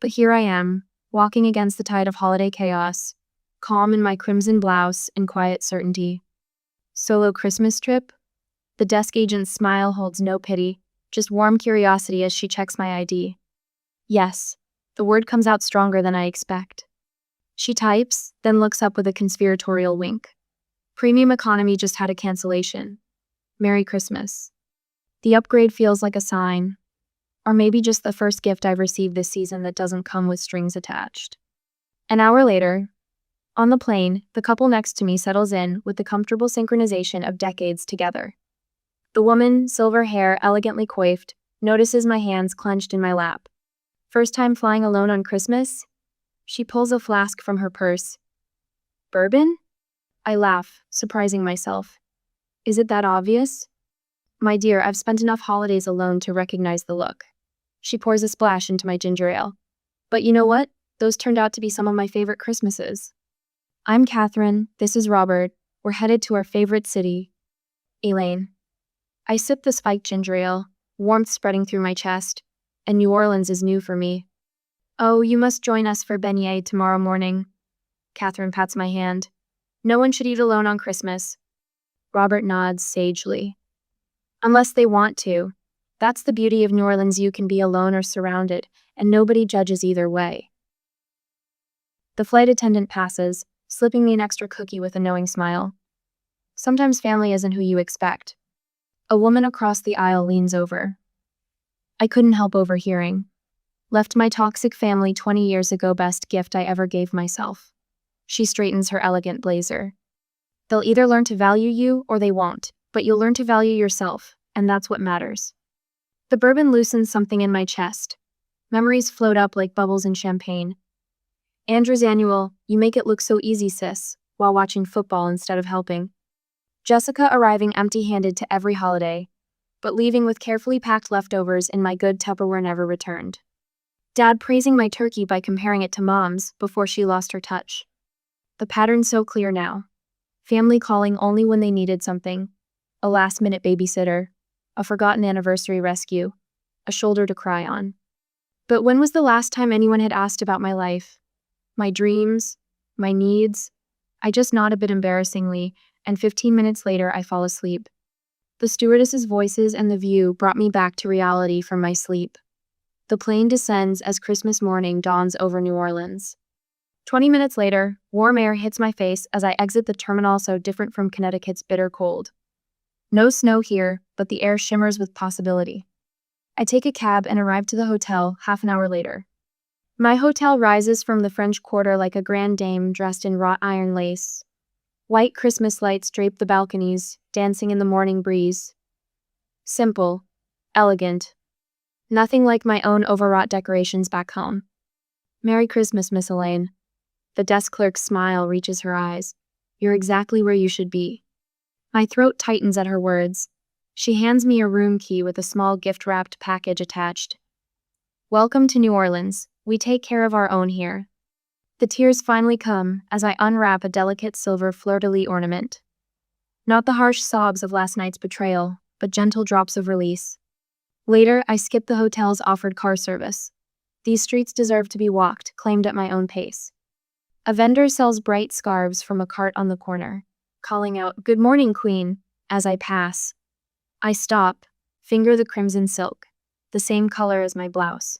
But here I am, walking against the tide of holiday chaos, calm in my crimson blouse and quiet certainty. Solo Christmas trip? The desk agent's smile holds no pity, just warm curiosity as she checks my ID. Yes, the word comes out stronger than I expect. She types, then looks up with a conspiratorial wink. Premium economy just had a cancellation. Merry Christmas. The upgrade feels like a sign. Or maybe just the first gift I've received this season that doesn't come with strings attached. An hour later, on the plane, the couple next to me settles in with the comfortable synchronization of decades together. The woman, silver hair elegantly coiffed, notices my hands clenched in my lap. First time flying alone on Christmas? She pulls a flask from her purse. Bourbon? I laugh, surprising myself. Is it that obvious? My dear, I've spent enough holidays alone to recognize the look. She pours a splash into my ginger ale. But you know what? Those turned out to be some of my favorite Christmases. I'm Catherine, this is Robert. We're headed to our favorite city. Elaine. I sip the spiked ginger ale, warmth spreading through my chest, and New Orleans is new for me. Oh, you must join us for beignet tomorrow morning. Catherine pats my hand. No one should eat alone on Christmas. Robert nods sagely. Unless they want to. That's the beauty of New Orleans, you can be alone or surrounded, and nobody judges either way. The flight attendant passes, slipping me an extra cookie with a knowing smile. Sometimes family isn't who you expect. A woman across the aisle leans over. I couldn't help overhearing. Left my toxic family 20 years ago, best gift I ever gave myself. She straightens her elegant blazer. They'll either learn to value you or they won't, but you'll learn to value yourself, and that's what matters. The bourbon loosens something in my chest. Memories float up like bubbles in champagne. Andrew's annual, you make it look so easy, sis, while watching football instead of helping. Jessica arriving empty-handed to every holiday, but leaving with carefully packed leftovers in my good Tupperware never returned. Dad praising my turkey by comparing it to Mom's before she lost her touch. The pattern's so clear now. Family calling only when they needed something. A last-minute babysitter. A forgotten anniversary rescue. A shoulder to cry on. But when was the last time anyone had asked about my life? My dreams? My needs? I just nod a bit embarrassingly, and 15 minutes later I fall asleep. The stewardess's voices and the view brought me back to reality from my sleep. The plane descends as Christmas morning dawns over New Orleans. 20 minutes later, warm air hits my face as I exit the terminal so different from Connecticut's bitter cold. No snow here, but the air shimmers with possibility. I take a cab and arrive to the hotel half an hour later. My hotel rises from the French Quarter like a grande dame dressed in wrought iron lace. White Christmas lights drape the balconies, dancing in the morning breeze. Simple, elegant. Nothing like my own overwrought decorations back home. Merry Christmas, Miss Elaine. The desk clerk's smile reaches her eyes. You're exactly where you should be. My throat tightens at her words. She hands me a room key with a small gift-wrapped package attached. Welcome to New Orleans. We take care of our own here. The tears finally come as I unwrap a delicate silver fleur-de-lis ornament. Not the harsh sobs of last night's betrayal, but gentle drops of release. Later, I skip the hotel's offered car service. These streets deserve to be walked, claimed at my own pace. A vendor sells bright scarves from a cart on the corner, calling out, "Good morning, Queen," as I pass. I stop, finger the crimson silk, the same color as my blouse.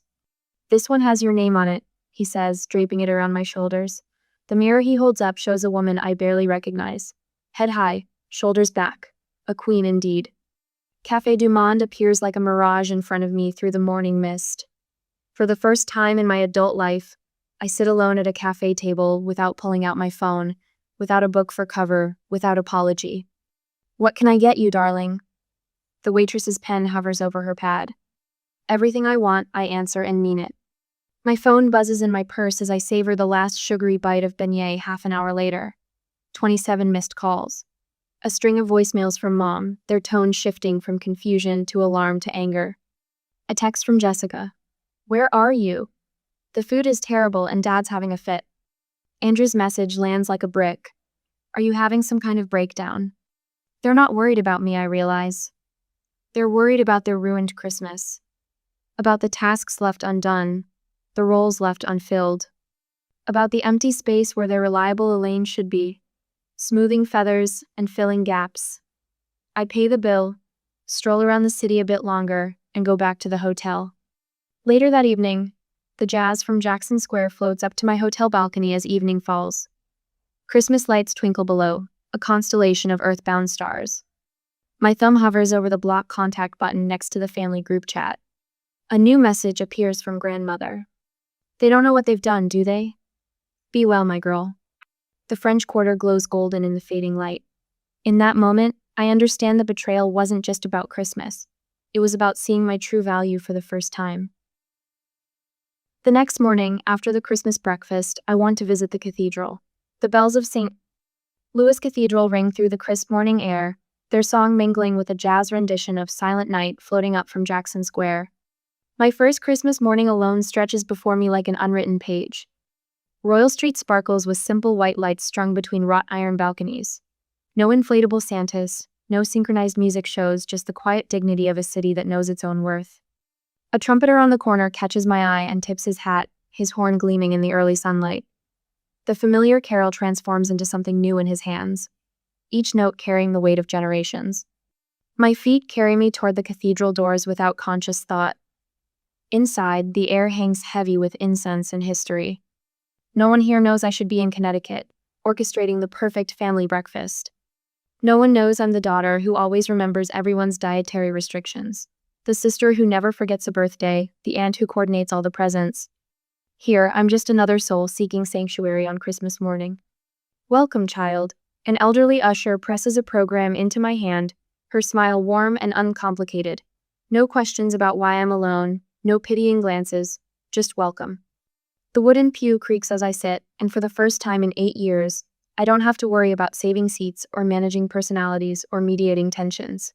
This one has your name on it, he says, draping it around my shoulders. The mirror he holds up shows a woman I barely recognize. Head high, shoulders back. A queen indeed. Café du Monde appears like a mirage in front of me through the morning mist. For the first time in my adult life, I sit alone at a cafe table without pulling out my phone, without a book for cover, without apology. What can I get you, darling? The waitress's pen hovers over her pad. Everything I want, I answer and mean it. My phone buzzes in my purse as I savor the last sugary bite of beignet half an hour later. 27 missed calls. A string of voicemails from Mom, their tone shifting from confusion to alarm to anger. A text from Jessica. Where are you? The food is terrible and Dad's having a fit. Andrew's message lands like a brick. Are you having some kind of breakdown? They're not worried about me, I realize. They're worried about their ruined Christmas. About the tasks left undone, the roles left unfilled. About the empty space where their reliable Elaine should be, smoothing feathers and filling gaps. I pay the bill, stroll around the city a bit longer, and go back to the hotel. Later that evening, the jazz from Jackson Square floats up to my hotel balcony as evening falls. Christmas lights twinkle below, a constellation of earthbound stars. My thumb hovers over the block contact button next to the family group chat. A new message appears from grandmother. They don't know what they've done, do they? Be well, my girl. The French Quarter glows golden in the fading light. In that moment, I understand the betrayal wasn't just about Christmas. It was about seeing my true value for the first time. The next morning, after the Christmas breakfast, I want to visit the cathedral. The bells of St. Louis Cathedral ring through the crisp morning air, their song mingling with a jazz rendition of Silent Night floating up from Jackson Square. My first Christmas morning alone stretches before me like an unwritten page. Royal Street sparkles with simple white lights strung between wrought iron balconies. No inflatable Santas, no synchronized music shows, just the quiet dignity of a city that knows its own worth. A trumpeter on the corner catches my eye and tips his hat, his horn gleaming in the early sunlight. The familiar carol transforms into something new in his hands, each note carrying the weight of generations. My feet carry me toward the cathedral doors without conscious thought. Inside, the air hangs heavy with incense and history. No one here knows I should be in Connecticut, orchestrating the perfect family breakfast. No one knows I'm the daughter who always remembers everyone's dietary restrictions, the sister who never forgets a birthday, the aunt who coordinates all the presents. Here, I'm just another soul seeking sanctuary on Christmas morning. Welcome, child. An elderly usher presses a program into my hand, her smile warm and uncomplicated. No questions about why I'm alone, no pitying glances, just welcome. The wooden pew creaks as I sit, and for the first time in 8 years, I don't have to worry about saving seats or managing personalities or mediating tensions.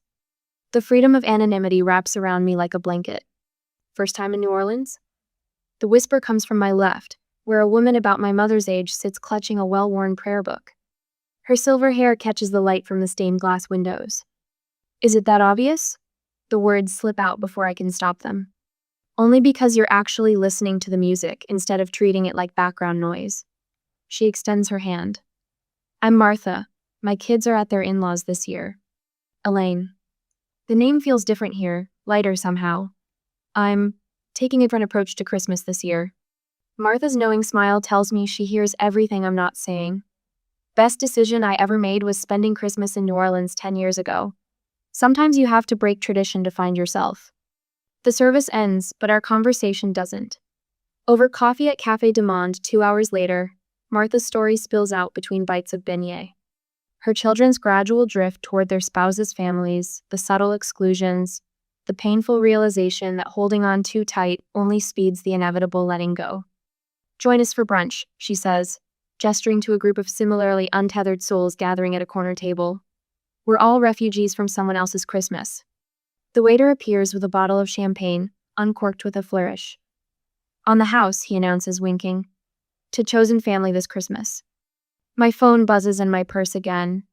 The freedom of anonymity wraps around me like a blanket. First time in New Orleans? The whisper comes from my left, where a woman about my mother's age sits clutching a well-worn prayer book. Her silver hair catches the light from the stained glass windows. Is it that obvious? The words slip out before I can stop them. Only because you're actually listening to the music instead of treating it like background noise. She extends her hand. I'm Martha. My kids are at their in-laws this year. Elaine. The name feels different here, lighter somehow. I'm taking a different approach to Christmas this year. Martha's knowing smile tells me she hears everything I'm not saying. Best decision I ever made was spending Christmas in New Orleans 10 years ago. Sometimes you have to break tradition to find yourself. The service ends, but our conversation doesn't. Over coffee at Café du Monde 2 hours later, Martha's story spills out between bites of beignet. Her children's gradual drift toward their spouses' families, the subtle exclusions, the painful realization that holding on too tight only speeds the inevitable letting go. Join us for brunch, she says, gesturing to a group of similarly untethered souls gathering at a corner table. We're all refugees from someone else's Christmas. The waiter appears with a bottle of champagne, uncorked with a flourish. On the house, he announces, winking. To chosen family this Christmas. My phone buzzes in my purse again.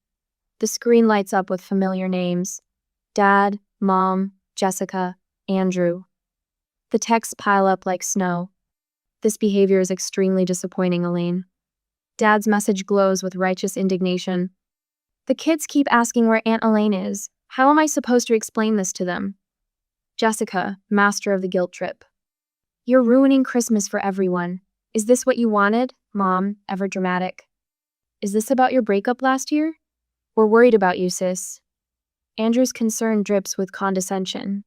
The screen lights up with familiar names. Dad, Mom, Jessica, Andrew. The texts pile up like snow. This behavior is extremely disappointing, Elaine. Dad's message glows with righteous indignation. The kids keep asking where Aunt Elaine is. How am I supposed to explain this to them? Jessica, master of the guilt trip. You're ruining Christmas for everyone. Is this what you wanted? Mom, ever dramatic. Is this about your breakup last year? We're worried about you, sis. Andrew's concern drips with condescension.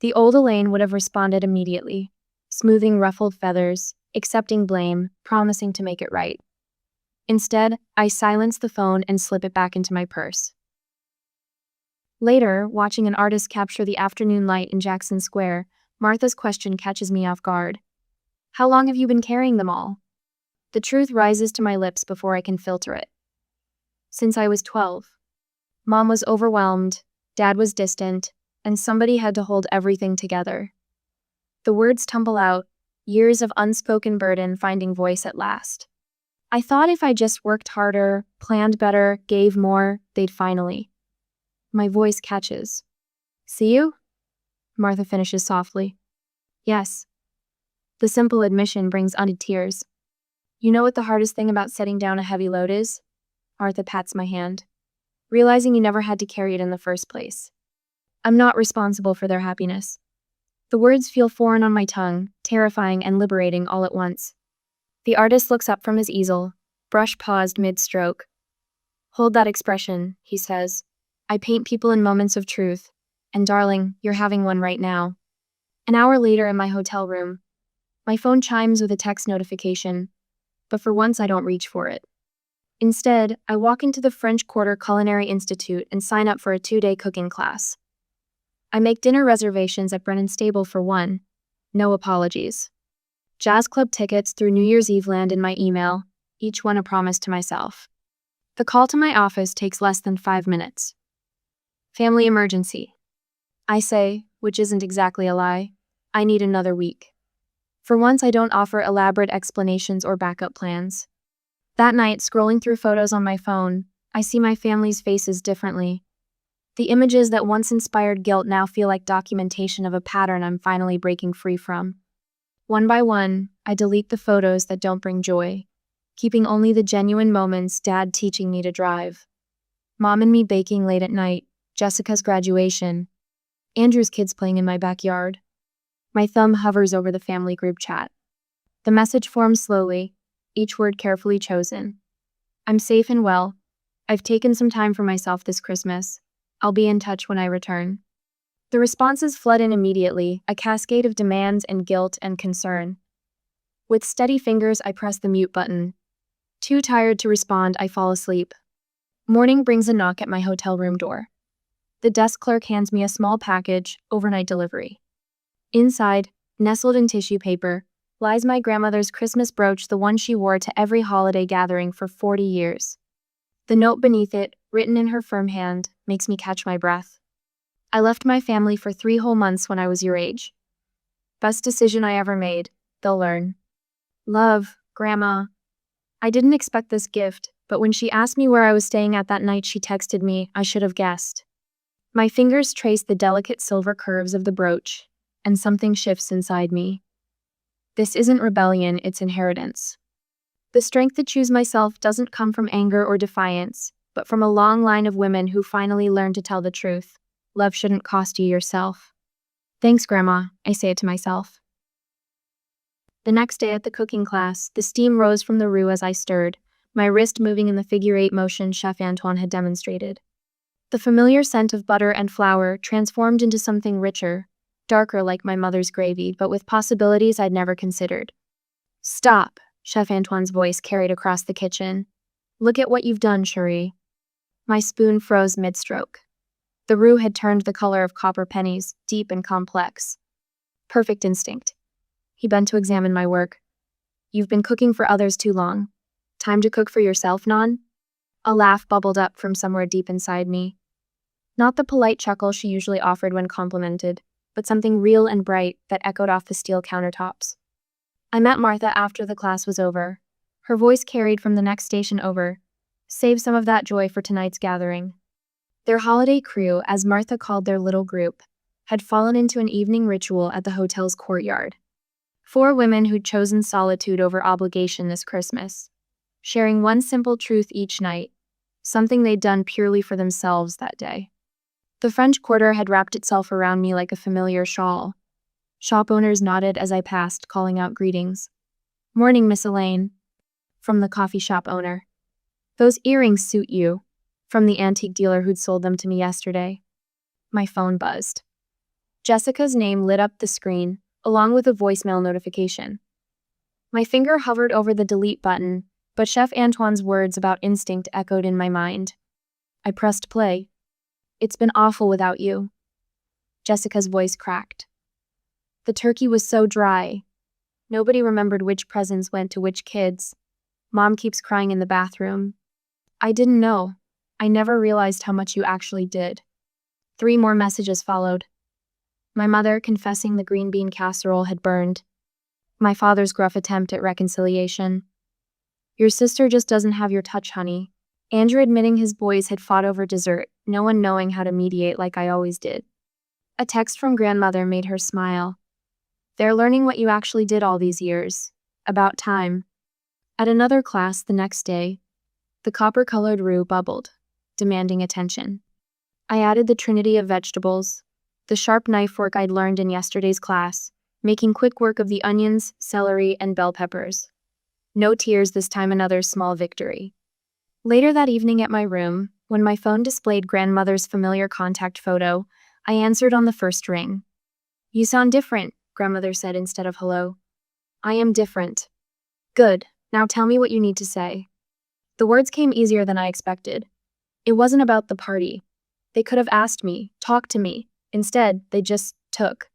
The old Elaine would have responded immediately, smoothing ruffled feathers, accepting blame, promising to make it right. Instead, I silence the phone and slip it back into my purse. Later, watching an artist capture the afternoon light in Jackson Square, Martha's question catches me off guard. How long have you been carrying them all? The truth rises to my lips before I can filter it. Since I was 12. Mom was overwhelmed, Dad was distant, and somebody had to hold everything together. The words tumble out, years of unspoken burden finding voice at last. I thought if I just worked harder, planned better, gave more, they'd finally. My voice catches. See you? Martha finishes softly. Yes. The simple admission brings undivided tears. You know what the hardest thing about setting down a heavy load is? Martha pats my hand. Realizing you never had to carry it in the first place. I'm not responsible for their happiness. The words feel foreign on my tongue, terrifying and liberating all at once. The artist looks up from his easel, brush paused mid-stroke. Hold that expression, he says. I paint people in moments of truth. And darling, you're having one right now. An hour later in my hotel room, my phone chimes with a text notification, but for once I don't reach for it. Instead, I walk into the French Quarter Culinary Institute and sign up for a 2-day cooking class. I make dinner reservations at Brennan Stable for one. No apologies. Jazz club tickets through New Year's Eve land in my email, each one a promise to myself. The call to my office takes less than 5 minutes. Family emergency. I say, which isn't exactly a lie, I need another week. For once, I don't offer elaborate explanations or backup plans. That night, scrolling through photos on my phone, I see my family's faces differently. The images that once inspired guilt now feel like documentation of a pattern I'm finally breaking free from. One by one, I delete the photos that don't bring joy, keeping only the genuine moments, Dad teaching me to drive, Mom and me baking late at night, Jessica's graduation, Andrew's kids playing in my backyard. My thumb hovers over the family group chat. The message forms slowly, each word carefully chosen. I'm safe and well. I've taken some time for myself this Christmas. I'll be in touch when I return. The responses flood in immediately, a cascade of demands and guilt and concern. With steady fingers, I press the mute button. Too tired to respond, I fall asleep. Morning brings a knock at my hotel room door. The desk clerk hands me a small package, overnight delivery. Inside, nestled in tissue paper, lies my grandmother's Christmas brooch, the one she wore to every holiday gathering for 40 years. The note beneath it, written in her firm hand, makes me catch my breath. I left my family for 3 whole months when I was your age. Best decision I ever made. They'll learn. Love, Grandma. I didn't expect this gift, but when she asked me where I was staying at that night, she texted me. I should have guessed. My fingers trace the delicate silver curves of the brooch, and something shifts inside me. This isn't rebellion, it's inheritance. The strength to choose myself doesn't come from anger or defiance, but from a long line of women who finally learned to tell the truth. Love shouldn't cost you yourself. Thanks, Grandma, I say it to myself. The next day at the cooking class, the steam rose from the roux as I stirred, my wrist moving in the figure-8 motion Chef Antoine had demonstrated. The familiar scent of butter and flour transformed into something richer, darker like my mother's gravy, but with possibilities I'd never considered. Stop, Chef Antoine's voice carried across the kitchen. Look at what you've done, chérie. My spoon froze mid-stroke. The roux had turned the color of copper pennies, deep and complex. Perfect instinct. He bent to examine my work. You've been cooking for others too long. Time to cook for yourself, Non? A laugh bubbled up from somewhere deep inside me. Not the polite chuckle she usually offered when complimented, but something real and bright that echoed off the steel countertops. I met Martha after the class was over. Her voice carried from the next station over. Save some of that joy for tonight's gathering. Their holiday crew, as Martha called their little group, had fallen into an evening ritual at the hotel's courtyard. 4 women who'd chosen solitude over obligation this Christmas, sharing one simple truth each night, something they'd done purely for themselves that day. The French Quarter had wrapped itself around me like a familiar shawl. Shop owners nodded as I passed, calling out greetings. Morning, Miss Elaine. From the coffee shop owner. Those earrings suit you. From the antique dealer who'd sold them to me yesterday. My phone buzzed. Jessica's name lit up the screen, along with a voicemail notification. My finger hovered over the delete button, but Chef Antoine's words about instinct echoed in my mind. I pressed play. It's been awful without you. Jessica's voice cracked. The turkey was so dry. Nobody remembered which presents went to which kids. Mom keeps crying in the bathroom. I didn't know. I never realized how much you actually did. 3 more messages followed. My mother confessing the green bean casserole had burned. My father's gruff attempt at reconciliation. Your sister just doesn't have your touch, honey. Andrew admitting his boys had fought over dessert, no one knowing how to mediate like I always did. A text from grandmother made her smile. They're learning what you actually did all these years. About time. At another class the next day, the copper-colored roux bubbled, demanding attention. I added the trinity of vegetables, the sharp knife fork I'd learned in yesterday's class, making quick work of the onions, celery, and bell peppers. No tears this time, another small victory. Later that evening at my room, when my phone displayed grandmother's familiar contact photo, I answered on the first ring. You sound different, grandmother said instead of hello. I am different. Good, now tell me what you need to say. The words came easier than I expected. It wasn't about the party. They could have asked me, talked to me. Instead, they just took.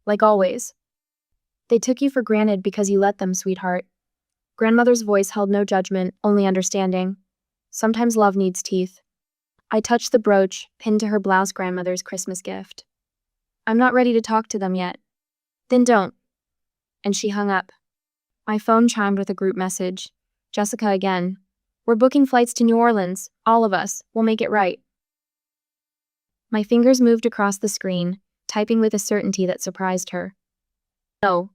Like always. They took you for granted because you let them, sweetheart. Grandmother's voice held no judgment, only understanding. Sometimes love needs teeth. I touched the brooch, pinned to her blouse, grandmother's Christmas gift. I'm not ready to talk to them yet. Then don't. And she hung up. My phone chimed with a group message. Jessica again. We're booking flights to New Orleans. All of us. We'll make it right. My fingers moved across the screen, typing with a certainty that surprised her. No.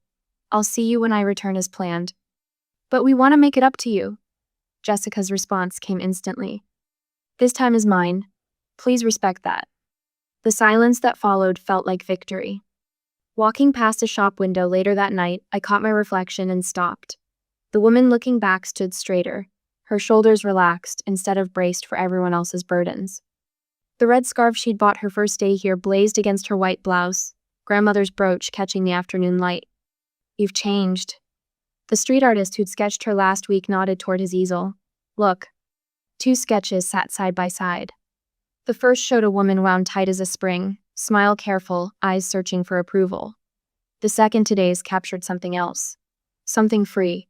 I'll see you when I return as planned. But we want to make it up to you. Jessica's response came instantly. This time is mine. Please respect that. The silence that followed felt like victory. Walking past a shop window later that night, I caught my reflection and stopped. The woman looking back stood straighter, her shoulders relaxed instead of braced for everyone else's burdens. The red scarf she'd bought her first day here blazed against her white blouse, grandmother's brooch catching the afternoon light. You've changed. The street artist who'd sketched her last week nodded toward his easel. Look. 2 sketches sat side by side. The first showed a woman wound tight as a spring, smile careful, eyes searching for approval. The second, today's, captured something else. Something free.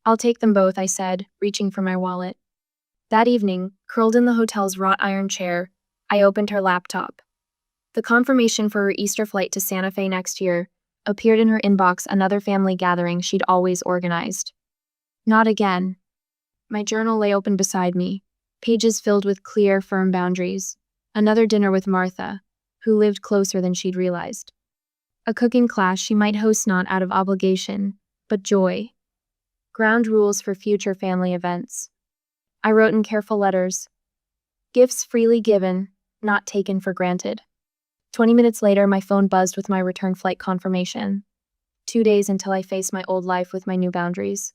I'll take them both, I said, reaching for my wallet. That evening, curled in the hotel's wrought iron chair, I opened her laptop. The confirmation for her Easter flight to Santa Fe next year, appeared in her inbox another family gathering she'd always organized. Not again. My journal lay open beside me, pages filled with clear, firm boundaries. Another dinner with Martha, who lived closer than she'd realized. A cooking class she might host not out of obligation, but joy. Ground rules for future family events. I wrote in careful letters. Gifts freely given, not taken for granted. 20 minutes later, my phone buzzed with my return flight confirmation. 2 days until I faced my old life with my new boundaries.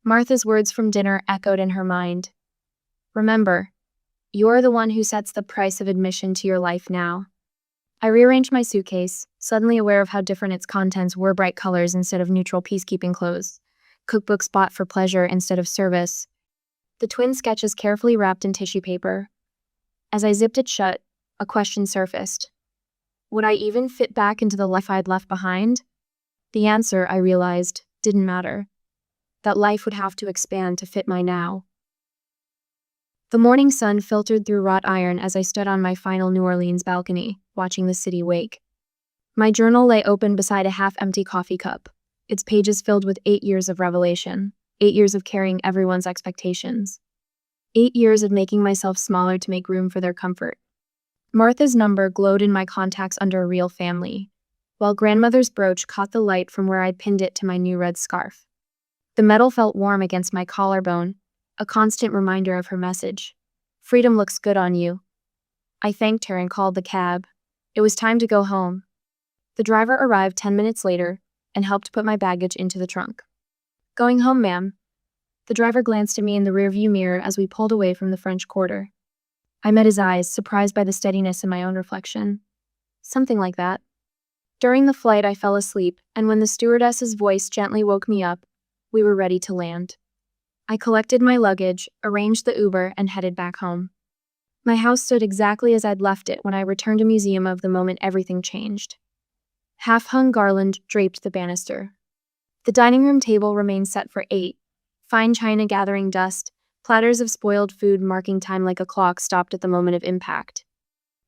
Martha's words from dinner echoed in her mind. Remember, you're the one who sets the price of admission to your life now. I rearranged my suitcase, suddenly aware of how different its contents were: bright colors instead of neutral peacekeeping clothes, cookbooks bought for pleasure instead of service, the twin sketches carefully wrapped in tissue paper. As I zipped it shut, a question surfaced. Would I even fit back into the life I'd left behind? The answer, I realized, didn't matter. That life would have to expand to fit my now. The morning sun filtered through wrought iron as I stood on my final New Orleans balcony, watching the city wake. My journal lay open beside a half-empty coffee cup, its pages filled with 8 years of revelation, 8 years of carrying everyone's expectations, 8 years of making myself smaller to make room for their comfort. Martha's number glowed in my contacts under a real family, while grandmother's brooch caught the light from where I'd pinned it to my new red scarf. The metal felt warm against my collarbone, a constant reminder of her message. Freedom looks good on you. I thanked her and called the cab. It was time to go home. The driver arrived 10 minutes later and helped put my baggage into the trunk. Going home, ma'am. The driver glanced at me in the rearview mirror as we pulled away from the French Quarter. I met his eyes, surprised by the steadiness in my own reflection. Something like that. During the flight, I fell asleep, and when the stewardess's voice gently woke me up, we were ready to land. I collected my luggage, arranged the Uber, and headed back home. My house stood exactly as I'd left it when I returned to museum of the moment everything changed. Half-hung garland draped the banister. The dining room table remained set for 8, fine china gathering dust, platters of spoiled food marking time like a clock stopped at the moment of impact.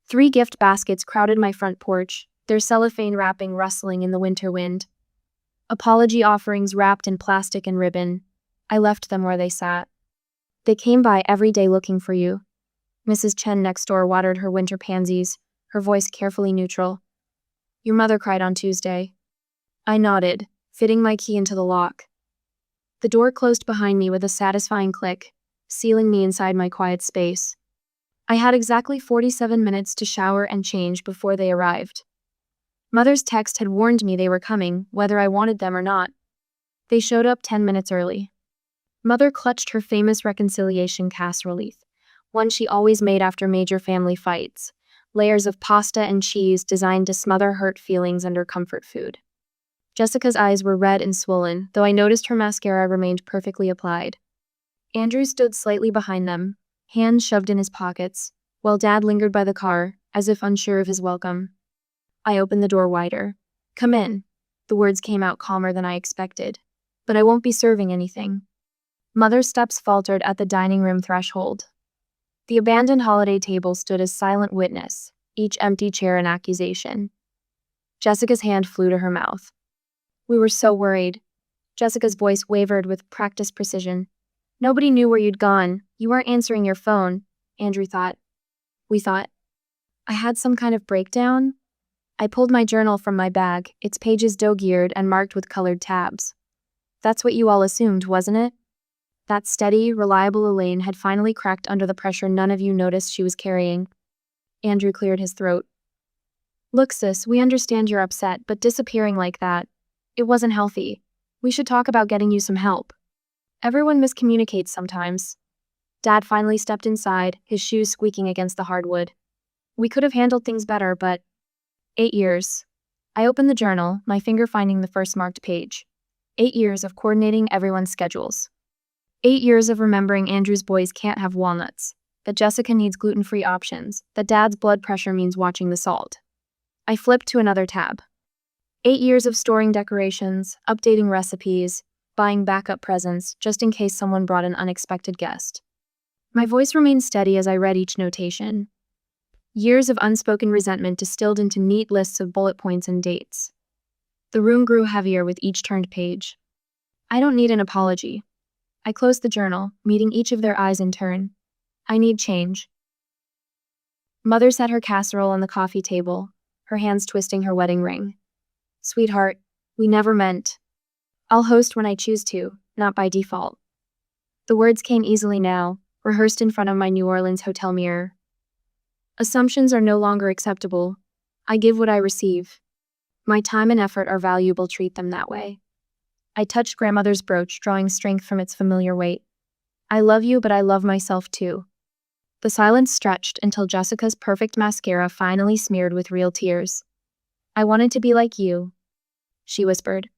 3 gift baskets crowded my front porch, their cellophane wrapping rustling in the winter wind. Apology offerings wrapped in plastic and ribbon. I left them where they sat. They came by every day looking for you. Mrs. Chen next door watered her winter pansies, her voice carefully neutral. Your mother cried on Tuesday. I nodded, fitting my key into the lock. The door closed behind me with a satisfying click, sealing me inside my quiet space. I had exactly 47 minutes to shower and change before they arrived. Mother's text had warned me they were coming, whether I wanted them or not. They showed up 10 minutes early. Mother clutched her famous reconciliation casserole, one she always made after major family fights, layers of pasta and cheese designed to smother hurt feelings under comfort food. Jessica's eyes were red and swollen, though I noticed her mascara remained perfectly applied. Andrew stood slightly behind them, hands shoved in his pockets, while Dad lingered by the car, as if unsure of his welcome. I opened the door wider. Come in. The words came out calmer than I expected. But I won't be serving anything. Mother's steps faltered at the dining room threshold. The abandoned holiday table stood as silent witness, each empty chair an accusation. Jessica's hand flew to her mouth. We were so worried. Jessica's voice wavered with practiced precision. Nobody knew where you'd gone. You weren't answering your phone, Andrew thought. We thought. I had some kind of breakdown? I pulled my journal from my bag, its pages dog-eared and marked with colored tabs. That's what you all assumed, wasn't it? That steady, reliable Elaine had finally cracked under the pressure none of you noticed she was carrying. Andrew cleared his throat. Look, sis, we understand you're upset, but disappearing like that, it wasn't healthy. We should talk about getting you some help. Everyone miscommunicates sometimes. Dad finally stepped inside, his shoes squeaking against the hardwood. We could have handled things better, but 8 years. I opened the journal, my finger finding the first marked page. 8 years of coordinating everyone's schedules. 8 years of remembering Andrew's boys can't have walnuts, that Jessica needs gluten-free options, that Dad's blood pressure means watching the salt. I flipped to another tab. 8 years of storing decorations, updating recipes, buying backup presents, just in case someone brought an unexpected guest. My voice remained steady as I read each notation. Years of unspoken resentment distilled into neat lists of bullet points and dates. The room grew heavier with each turned page. I don't need an apology. I closed the journal, meeting each of their eyes in turn. I need change. Mother set her casserole on the coffee table, her hands twisting her wedding ring. Sweetheart, we never meant. I'll host when I choose to, not by default. The words came easily now, rehearsed in front of my New Orleans hotel mirror. Assumptions are no longer acceptable. I give what I receive. My time and effort are valuable, treat them that way. I touched grandmother's brooch, drawing strength from its familiar weight. I love you, but I love myself too. The silence stretched until Jessica's perfect mascara finally smeared with real tears. I wanted to be like you, she whispered,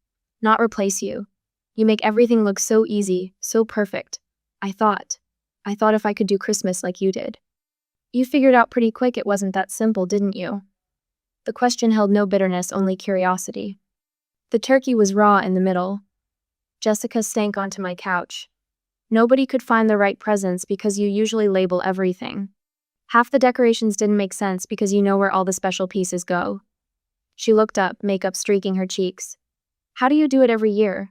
not replace you. You make everything look so easy, so perfect. I thought if I could do Christmas like you did. You figured out pretty quick it wasn't that simple, didn't you? The question held no bitterness, only curiosity. The turkey was raw in the middle. Jessica sank onto my couch. Nobody could find the right presents because you usually label everything. Half the decorations didn't make sense because you know where all the special pieces go. She looked up, makeup streaking her cheeks. How do you do it every year?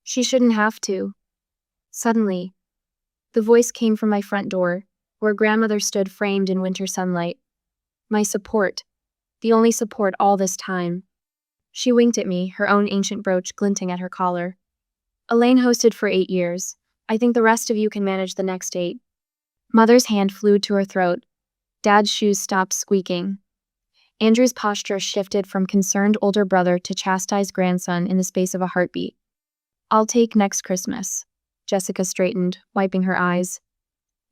She shouldn't have to. Suddenly, the voice came from my front door, where grandmother stood framed in winter sunlight. My support. The only support all this time. She winked at me, her own ancient brooch glinting at her collar. Elaine hosted for 8 years. I think the rest of you can manage the next 8. Mother's hand flew to her throat. Dad's shoes stopped squeaking. Andrew's posture shifted from concerned older brother to chastised grandson in the space of a heartbeat. I'll take next Christmas. Jessica straightened, wiping her eyes.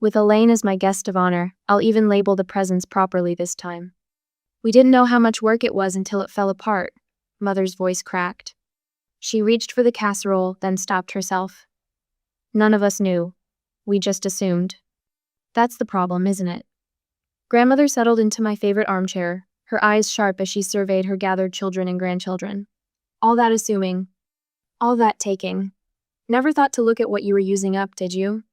With Elaine as my guest of honor, I'll even label the presents properly this time. We didn't know how much work it was until it fell apart. Mother's voice cracked. She reached for the casserole, then stopped herself. None of us knew. We just assumed. That's the problem, isn't it? Grandmother settled into my favorite armchair, her eyes sharp as she surveyed her gathered children and grandchildren. All that assuming. All that taking. Never thought to look at what you were using up, did you?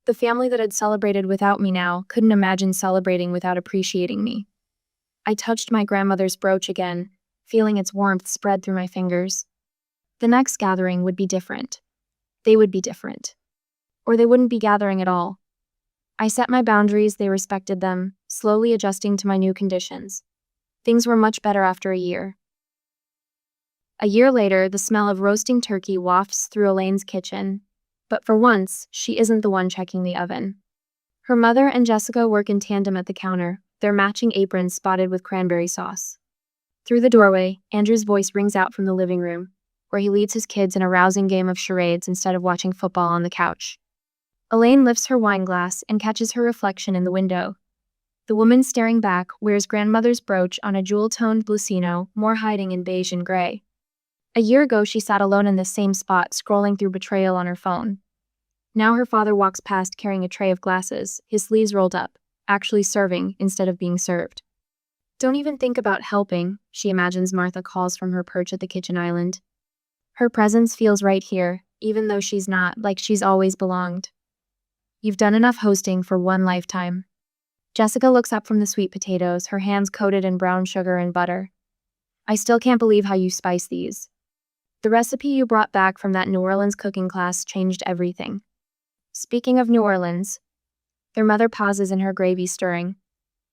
The family that had celebrated without me now couldn't imagine celebrating without appreciating me. I touched my grandmother's brooch again, feeling its warmth spread through my fingers. The next gathering would be different. They would be different. Or they wouldn't be gathering at all. I set my boundaries, they respected them, slowly adjusting to my new conditions. Things were much better after a year. A year later, the smell of roasting turkey wafts through Elaine's kitchen. But for once, she isn't the one checking the oven. Her mother and Jessica work in tandem at the counter, their matching aprons spotted with cranberry sauce. Through the doorway, Andrew's voice rings out from the living room, where he leads his kids in a rousing game of charades instead of watching football on the couch. Elaine lifts her wine glass and catches her reflection in the window. The woman staring back wears grandmother's brooch on a jewel-toned blusino, more hiding in beige and gray. A year ago, she sat alone in the same spot, scrolling through Betrayal on her phone. Now her father walks past carrying a tray of glasses, his sleeves rolled up, actually serving instead of being served. Don't even think about helping, she imagines Martha calls from her perch at the kitchen island. Her presence feels right here, even though she's not, like she's always belonged. You've done enough hosting for one lifetime. Jessica looks up from the sweet potatoes, her hands coated in brown sugar and butter. I still can't believe how you spice these. The recipe you brought back from that New Orleans cooking class changed everything. Speaking of New Orleans, their mother pauses in her gravy stirring.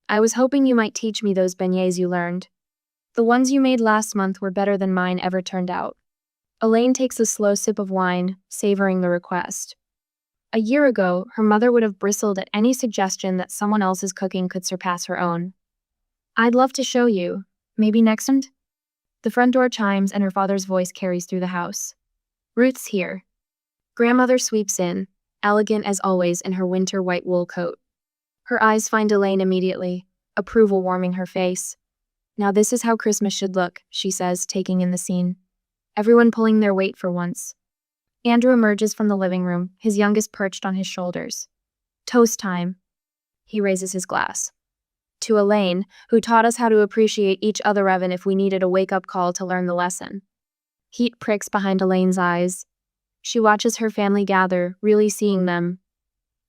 I was hoping you might teach me those beignets you learned. The ones you made last month were better than mine ever turned out. Elaine takes a slow sip of wine, savoring the request. A year ago, her mother would have bristled at any suggestion that someone else's cooking could surpass her own. I'd love to show you. Maybe next month? The front door chimes and her father's voice carries through the house. Ruth's here. Grandmother sweeps in, elegant as always in her winter white wool coat. Her eyes find Elaine immediately, approval warming her face. Now this is how Christmas should look, she says, taking in the scene. Everyone pulling their weight for once. Andrew emerges from the living room, his youngest perched on his shoulders. Toast time. He raises his glass. To Elaine, who taught us how to appreciate each other even if we needed a wake-up call to learn the lesson. Heat pricks behind Elaine's eyes. She watches her family gather, really seeing them.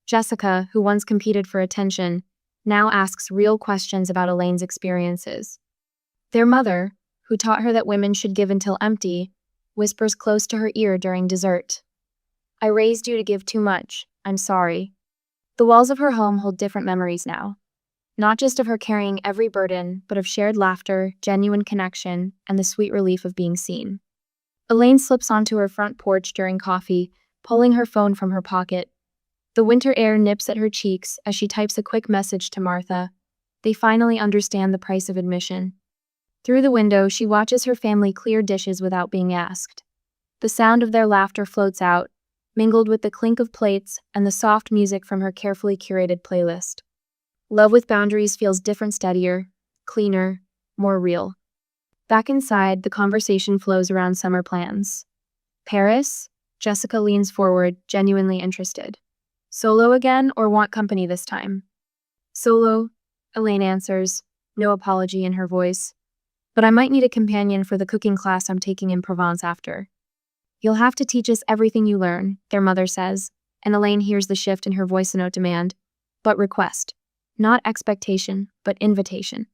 Jessica, who once competed for attention, now asks real questions about Elaine's experiences. Their mother, who taught her that women should give until empty, whispers close to her ear during dessert. I raised you to give too much. I'm sorry. The walls of her home hold different memories now. Not just of her carrying every burden, but of shared laughter, genuine connection, and the sweet relief of being seen. Elaine slips onto her front porch during coffee, pulling her phone from her pocket. The winter air nips at her cheeks as she types a quick message to Martha. They finally understand the price of admission. Through the window, she watches her family clear dishes without being asked. The sound of their laughter floats out, mingled with the clink of plates and the soft music from her carefully curated playlist. Love with Boundaries feels different, steadier, cleaner, more real. Back inside, the conversation flows around summer plans. Paris? Jessica leans forward, genuinely interested. Solo again, or want company this time? Solo, Elaine answers, no apology in her voice. But I might need a companion for the cooking class I'm taking in Provence after. You'll have to teach us everything you learn, their mother says, and Elaine hears the shift in her voice note demand. But request. Not expectation, but invitation.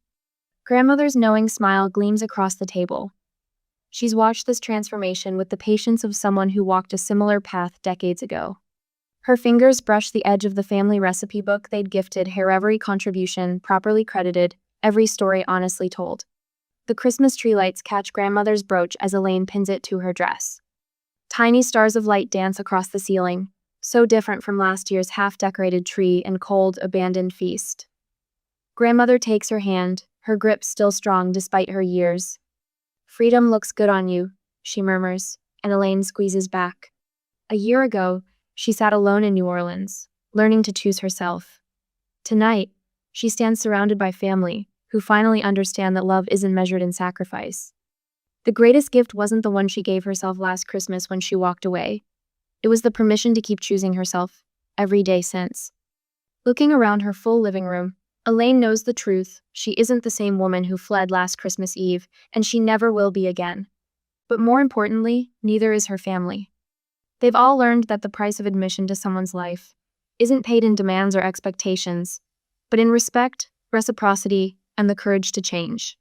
Grandmother's knowing smile gleams across the table. She's watched this transformation with the patience of someone who walked a similar path decades ago. Her fingers brush the edge of the family recipe book they'd gifted, her every contribution properly credited, every story honestly told. The Christmas tree lights catch grandmother's brooch as Elaine pins it to her dress. Tiny stars of light dance across the ceiling, so different from last year's half-decorated tree and cold, abandoned feast. Grandmother takes her hand, her grip still strong despite her years. Freedom looks good on you, she murmurs, and Elaine squeezes back. A year ago, she sat alone in New Orleans, learning to choose herself. Tonight, she stands surrounded by family, who finally understand that love isn't measured in sacrifice. The greatest gift wasn't the one she gave herself last Christmas when she walked away. It was the permission to keep choosing herself, every day since. Looking around her full living room, Elaine knows the truth. She isn't the same woman who fled last Christmas Eve, and she never will be again. But more importantly, neither is her family. They've all learned that the price of admission to someone's life isn't paid in demands or expectations, but in respect, reciprocity, and the courage to change.